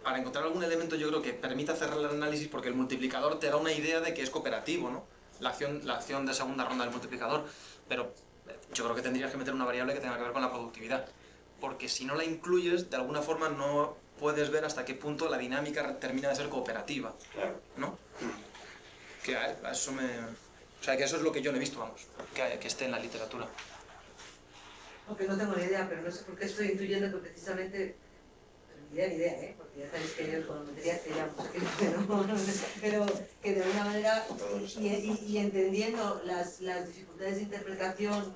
Para encontrar algún elemento yo creo que permita cerrar el análisis, porque el multiplicador te da una idea de que es cooperativo, ¿no? La acción de segunda ronda del multiplicador, pero yo creo que tendrías que meter una variable que tenga que ver con la productividad, porque si no la incluyes, de alguna forma no puedes ver hasta qué punto la dinámica termina de ser cooperativa, ¿no? Que a eso o sea, que eso es lo que yo no he visto, vamos, que esté en la literatura. Aunque no tengo ni idea, pero no sé por qué estoy intuyendo que precisamente, ni idea, porque ya sabéis que yo con econometría estrellamos aquí, pero que de alguna manera, y entendiendo las dificultades de interpretación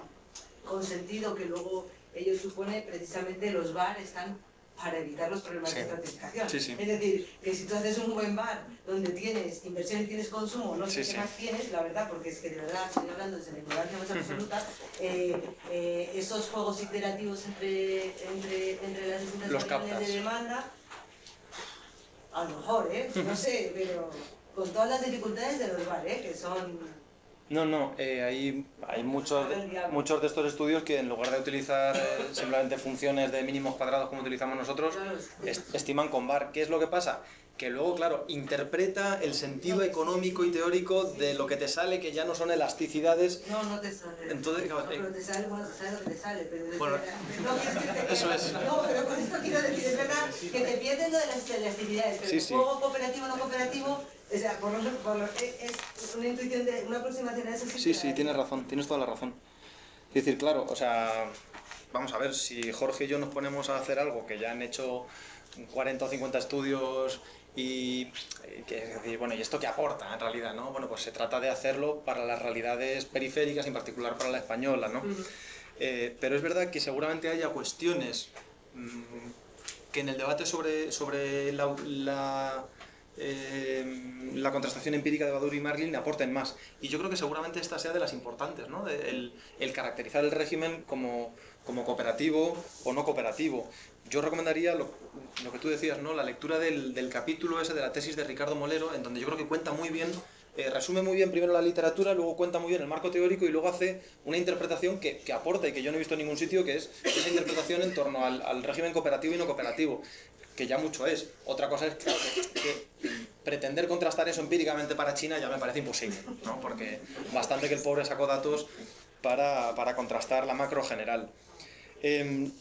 con sentido que luego ello supone, precisamente los VAR están para evitar los problemas de estratificación. Es decir, que si tú haces un buen VAR donde tienes inversión y tienes consumo, no sé qué más tienes, la verdad, porque es que de verdad estoy hablando desde la ignorancia más absoluta, esos juegos iterativos entre las distintas variables de demanda, a lo mejor, no sé, pero con todas las dificultades de los VAR, que son... No, hay muchos de estos estudios que en lugar de utilizar simplemente funciones de mínimos cuadrados como utilizamos nosotros, estiman con VAR. ¿Qué es lo que pasa? Que luego, claro, interpreta el sentido económico y teórico de lo que te sale, que ya no son elasticidades. No te sale. Entonces, pero te sale, te sale lo que te sale. Pero bueno, eso es. No, pero con esto quiero decir, es verdad, que te pierden lo de las elasticidades, pero el juego cooperativo no cooperativo O sea, es una intuición, una aproximación a eso. Sí, tienes razón, tienes toda la razón. Es decir, claro, o sea, vamos a ver, si Jorge y yo nos ponemos a hacer algo que ya han hecho 40 o 50 estudios y bueno, ¿y esto qué aporta en realidad, no? Bueno, pues se trata de hacerlo para las realidades periféricas, en particular para la española, ¿no? Pero es verdad que seguramente haya cuestiones que en el debate sobre la contrastación empírica de Baduri y Marlin aporten más. Y yo creo que seguramente esta sea de las importantes, ¿no? El caracterizar el régimen como cooperativo o no cooperativo. Yo recomendaría lo que tú decías, ¿no? La lectura del capítulo ese de la tesis de Ricardo Molero, en donde yo creo que cuenta muy bien, resume muy bien primero la literatura, luego cuenta muy bien el marco teórico y luego hace una interpretación que aporta y que yo no he visto en ningún sitio, que es esa interpretación en torno al régimen cooperativo y no cooperativo, que ya mucho es. Otra cosa es que pretender contrastar eso empíricamente para China ya me parece imposible, ¿no? Porque bastante que el pobre sacó datos para contrastar la macro general.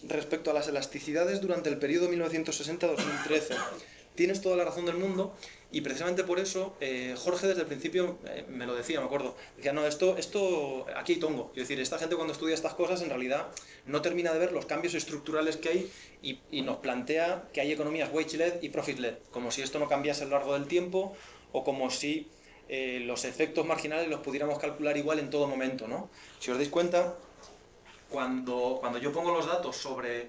Respecto a las elasticidades durante el periodo 1960-2013, tienes toda la razón del mundo y precisamente por eso Jorge desde el principio me lo decía, me acuerdo, decía, no, esto aquí hay tongo. Es decir, esta gente cuando estudia estas cosas en realidad no termina de ver los cambios estructurales que hay y nos plantea que hay economías wage-led y profit-led, como si esto no cambiase a lo largo del tiempo o como si los efectos marginales los pudiéramos calcular igual en todo momento, ¿no? Si os dais cuenta, cuando yo pongo los datos sobre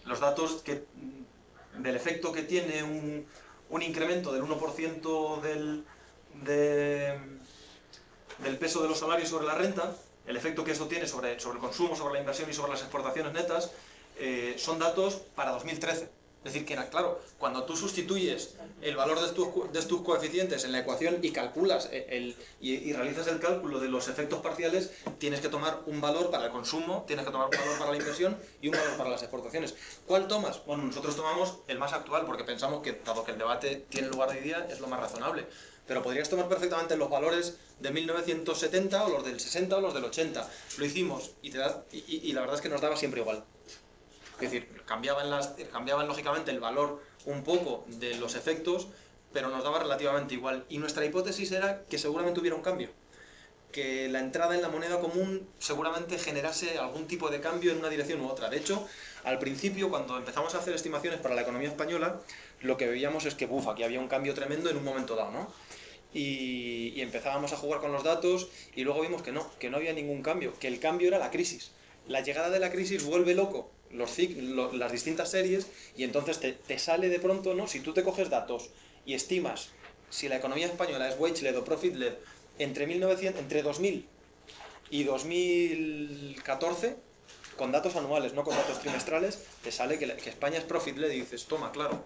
los datos del efecto que tiene un incremento del 1% del peso de los salarios sobre la renta, el efecto que eso tiene sobre el consumo, sobre la inversión y sobre las exportaciones netas, son datos para 2013. Es decir, que claro, cuando tú sustituyes el valor de tus coeficientes en la ecuación y calculas y realizas el cálculo de los efectos parciales, tienes que tomar un valor para el consumo, tienes que tomar un valor para la inversión y un valor para las exportaciones. ¿Cuál tomas? Bueno, nosotros tomamos el más actual porque pensamos que, dado que el debate tiene lugar hoy día, es lo más razonable. Pero podrías tomar perfectamente los valores de 1970 o los del 60 o los del 80. Lo hicimos y la verdad es que nos daba siempre igual. Es decir, cambiaban lógicamente el valor un poco de los efectos, pero nos daba relativamente igual. Y nuestra hipótesis era que seguramente hubiera un cambio, que la entrada en la moneda común seguramente generase algún tipo de cambio en una dirección u otra. De hecho, al principio, cuando empezamos a hacer estimaciones para la economía española, lo que veíamos es que, aquí había un cambio tremendo en un momento dado, ¿no? Y empezábamos a jugar con los datos y luego vimos que no había ningún cambio, que el cambio era la crisis. La llegada de la crisis vuelve loco las distintas series y entonces te sale de pronto, ¿no? Si tú te coges datos y estimas si la economía española es wage-led o profit-led entre 2000 y 2014, con datos anuales, no con datos trimestrales, te sale que España es profit-led y dices, toma, claro,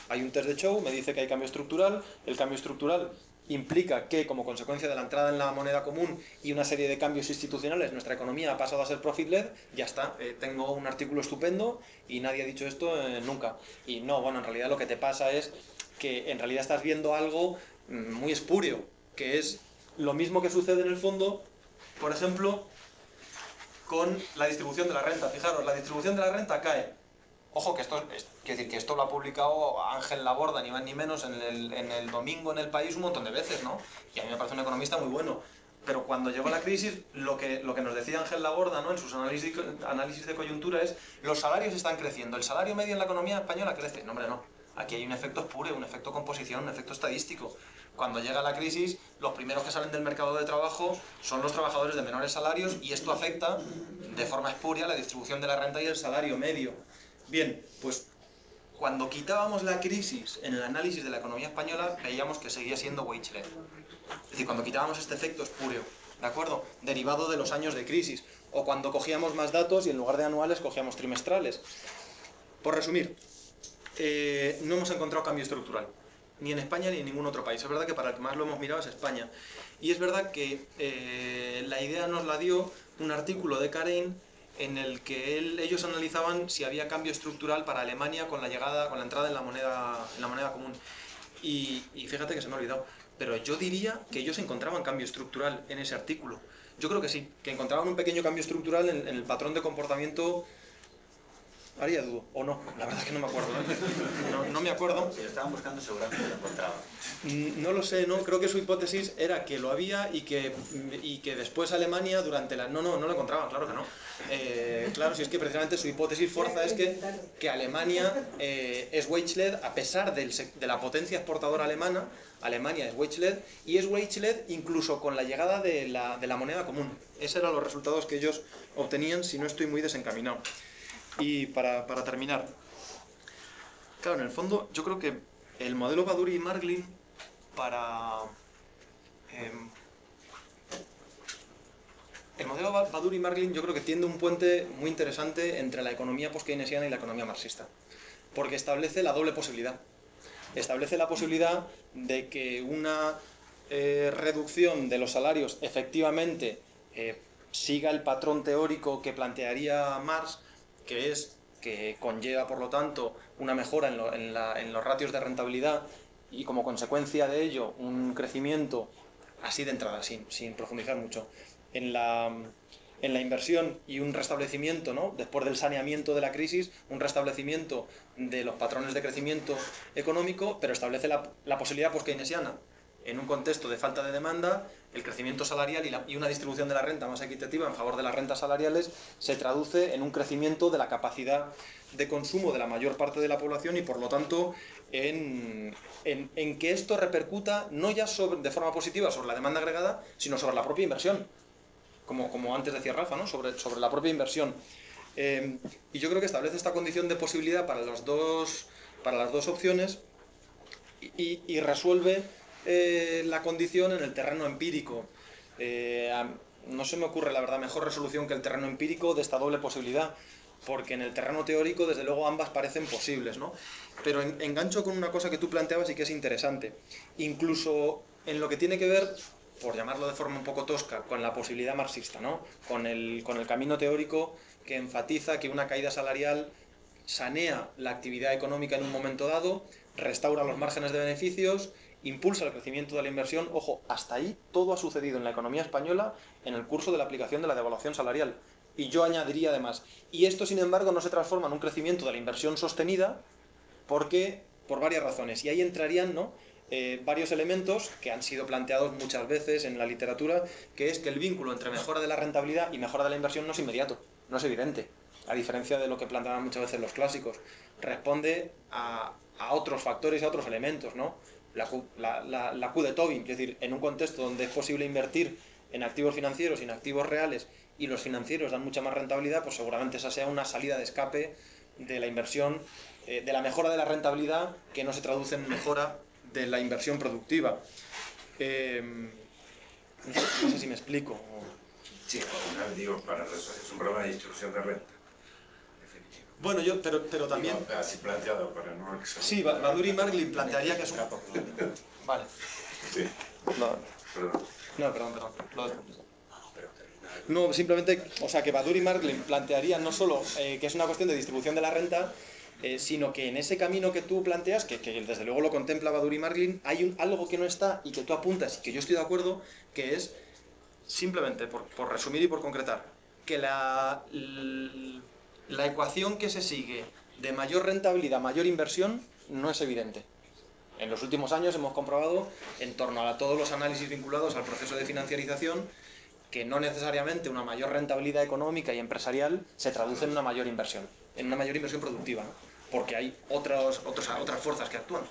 hay un test de Chow, me dice que hay cambio estructural, el cambio estructural implica que, como consecuencia de la entrada en la moneda común y una serie de cambios institucionales, nuestra economía ha pasado a ser profit-led, ya está, tengo un artículo estupendo y nadie ha dicho esto nunca. Y no, bueno, en realidad lo que te pasa es que en realidad estás viendo algo muy espúreo, que es lo mismo que sucede en el fondo, por ejemplo, con la distribución de la renta. Fijaros, la distribución de la renta cae. Ojo, que esto lo ha publicado Ángel Laborda, ni más ni menos, en el Domingo en El País un montón de veces, ¿no? Y a mí me parece un economista muy bueno. Pero cuando llegó la crisis, lo que nos decía Ángel Laborda, ¿no? En sus análisis de coyuntura es: los salarios están creciendo, el salario medio en la economía española crece. No, hombre, no. Aquí hay un efecto espúreo, un efecto composición, un efecto estadístico. Cuando llega la crisis, los primeros que salen del mercado de trabajo son los trabajadores de menores salarios y esto afecta de forma espuria la distribución de la renta y el salario medio. Bien, pues cuando quitábamos la crisis en el análisis de la economía española, veíamos que seguía siendo wage-led. Es decir, cuando quitábamos este efecto espúreo, ¿de acuerdo? Derivado de los años de crisis. O cuando cogíamos más datos y en lugar de anuales cogíamos trimestrales. Por resumir, no hemos encontrado cambio estructural, ni en España ni en ningún otro país. Es verdad que para el que más lo hemos mirado es España. Y es verdad que la idea nos la dio un artículo de Karein en el que ellos analizaban si había cambio estructural para Alemania con la entrada en la moneda común. Y fíjate que se me ha olvidado, pero yo diría que ellos encontraban cambio estructural en ese artículo. Yo creo que sí, que encontraban un pequeño cambio estructural en el patrón de comportamiento Ahora ya dudo, o no, la verdad es que no me acuerdo. No me acuerdo. Si lo estaban buscando seguramente lo encontraban. No lo sé, no, creo que su hipótesis era que lo había y que después Alemania durante la... No lo encontraban, claro que no. Claro, si es que precisamente su hipótesis fuerza es que Alemania es wage-led a pesar de la potencia exportadora alemana. Alemania es wage-led y es wage-led incluso con la llegada de la moneda común. Esos eran los resultados que ellos obtenían, si no estoy muy desencaminado. Y para terminar, claro, en el fondo yo creo que el modelo Baduri y Marglin el modelo Baduri y Marglin yo creo que tiende un puente muy interesante entre la economía post-keynesiana y la economía marxista, porque establece la doble posibilidad. Establece la posibilidad de que una reducción de los salarios efectivamente siga el patrón teórico que plantearía Marx, que conlleva, por lo tanto, una mejora en los ratios de rentabilidad y, como consecuencia de ello, un crecimiento así de entrada, sin profundizar mucho, en la inversión y un restablecimiento, ¿no? Después del saneamiento de la crisis, un restablecimiento de los patrones de crecimiento económico, pero establece la posibilidad post-keynesiana. En un contexto de falta de demanda, el crecimiento salarial y una distribución de la renta más equitativa en favor de las rentas salariales se traduce en un crecimiento de la capacidad de consumo de la mayor parte de la población y, por lo tanto, en que esto repercuta no ya de forma positiva sobre la demanda agregada, sino sobre la propia inversión, como antes decía Rafa, ¿no? sobre la propia inversión. Y yo creo que establece esta condición de posibilidad para las dos opciones y resuelve la condición en el terreno empírico. No se me ocurre, la verdad, mejor resolución que el terreno empírico de esta doble posibilidad, porque en el terreno teórico, desde luego, ambas parecen posibles, ¿no? Pero engancho con una cosa que tú planteabas y que es interesante. Incluso en lo que tiene que ver, por llamarlo de forma un poco tosca, con la posibilidad marxista, ¿no? Con el camino teórico que enfatiza que una caída salarial sanea la actividad económica en un momento dado, restaura los márgenes de beneficios, impulsa el crecimiento de la inversión. Ojo, hasta ahí todo ha sucedido en la economía española en el curso de la aplicación de la devaluación salarial. Y yo añadiría además, y esto sin embargo no se transforma en un crecimiento de la inversión sostenida por varias razones. Y ahí entrarían, ¿no? Varios elementos que han sido planteados muchas veces en la literatura, que es que el vínculo entre mejora de la rentabilidad y mejora de la inversión no es inmediato, no es evidente, a diferencia de lo que planteaban muchas veces los clásicos. Responde a otros factores y a otros elementos, ¿no? La Q de Tobin, es decir, en un contexto donde es posible invertir en activos financieros y en activos reales y los financieros dan mucha más rentabilidad, pues seguramente esa sea una salida de escape de la inversión, de la mejora de la rentabilidad, que no se traduce en mejora de la inversión productiva. No sé si me explico. Sí, al final digo, es un problema de distribución de renta. Bueno, pero también... Digo, así planteado para no... Sí, Baduri y Marglin plantearía que es un... Vale. Sí. Perdón. No, simplemente, o sea, que Baduri y Marglin plantearían no solo que es una cuestión de distribución de la renta, sino que en ese camino que tú planteas, que desde luego lo contempla Baduri y Marglin, hay algo que no está y que tú apuntas y que yo estoy de acuerdo, que es, simplemente, por resumir y por concretar, que la ecuación que se sigue de mayor rentabilidad, mayor inversión, no es evidente. En los últimos años hemos comprobado, en torno a todos los análisis vinculados al proceso de financiarización, que no necesariamente una mayor rentabilidad económica y empresarial se traduce en una mayor inversión productiva, ¿no? Porque hay otras fuerzas que actúan.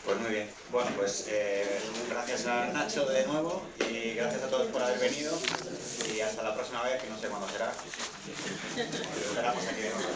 Pues muy bien. Bueno, pues gracias a Nacho de nuevo y gracias a todos por haber venido y hasta la próxima vez, que no sé cuándo será. Esperamos aquí de nuevo.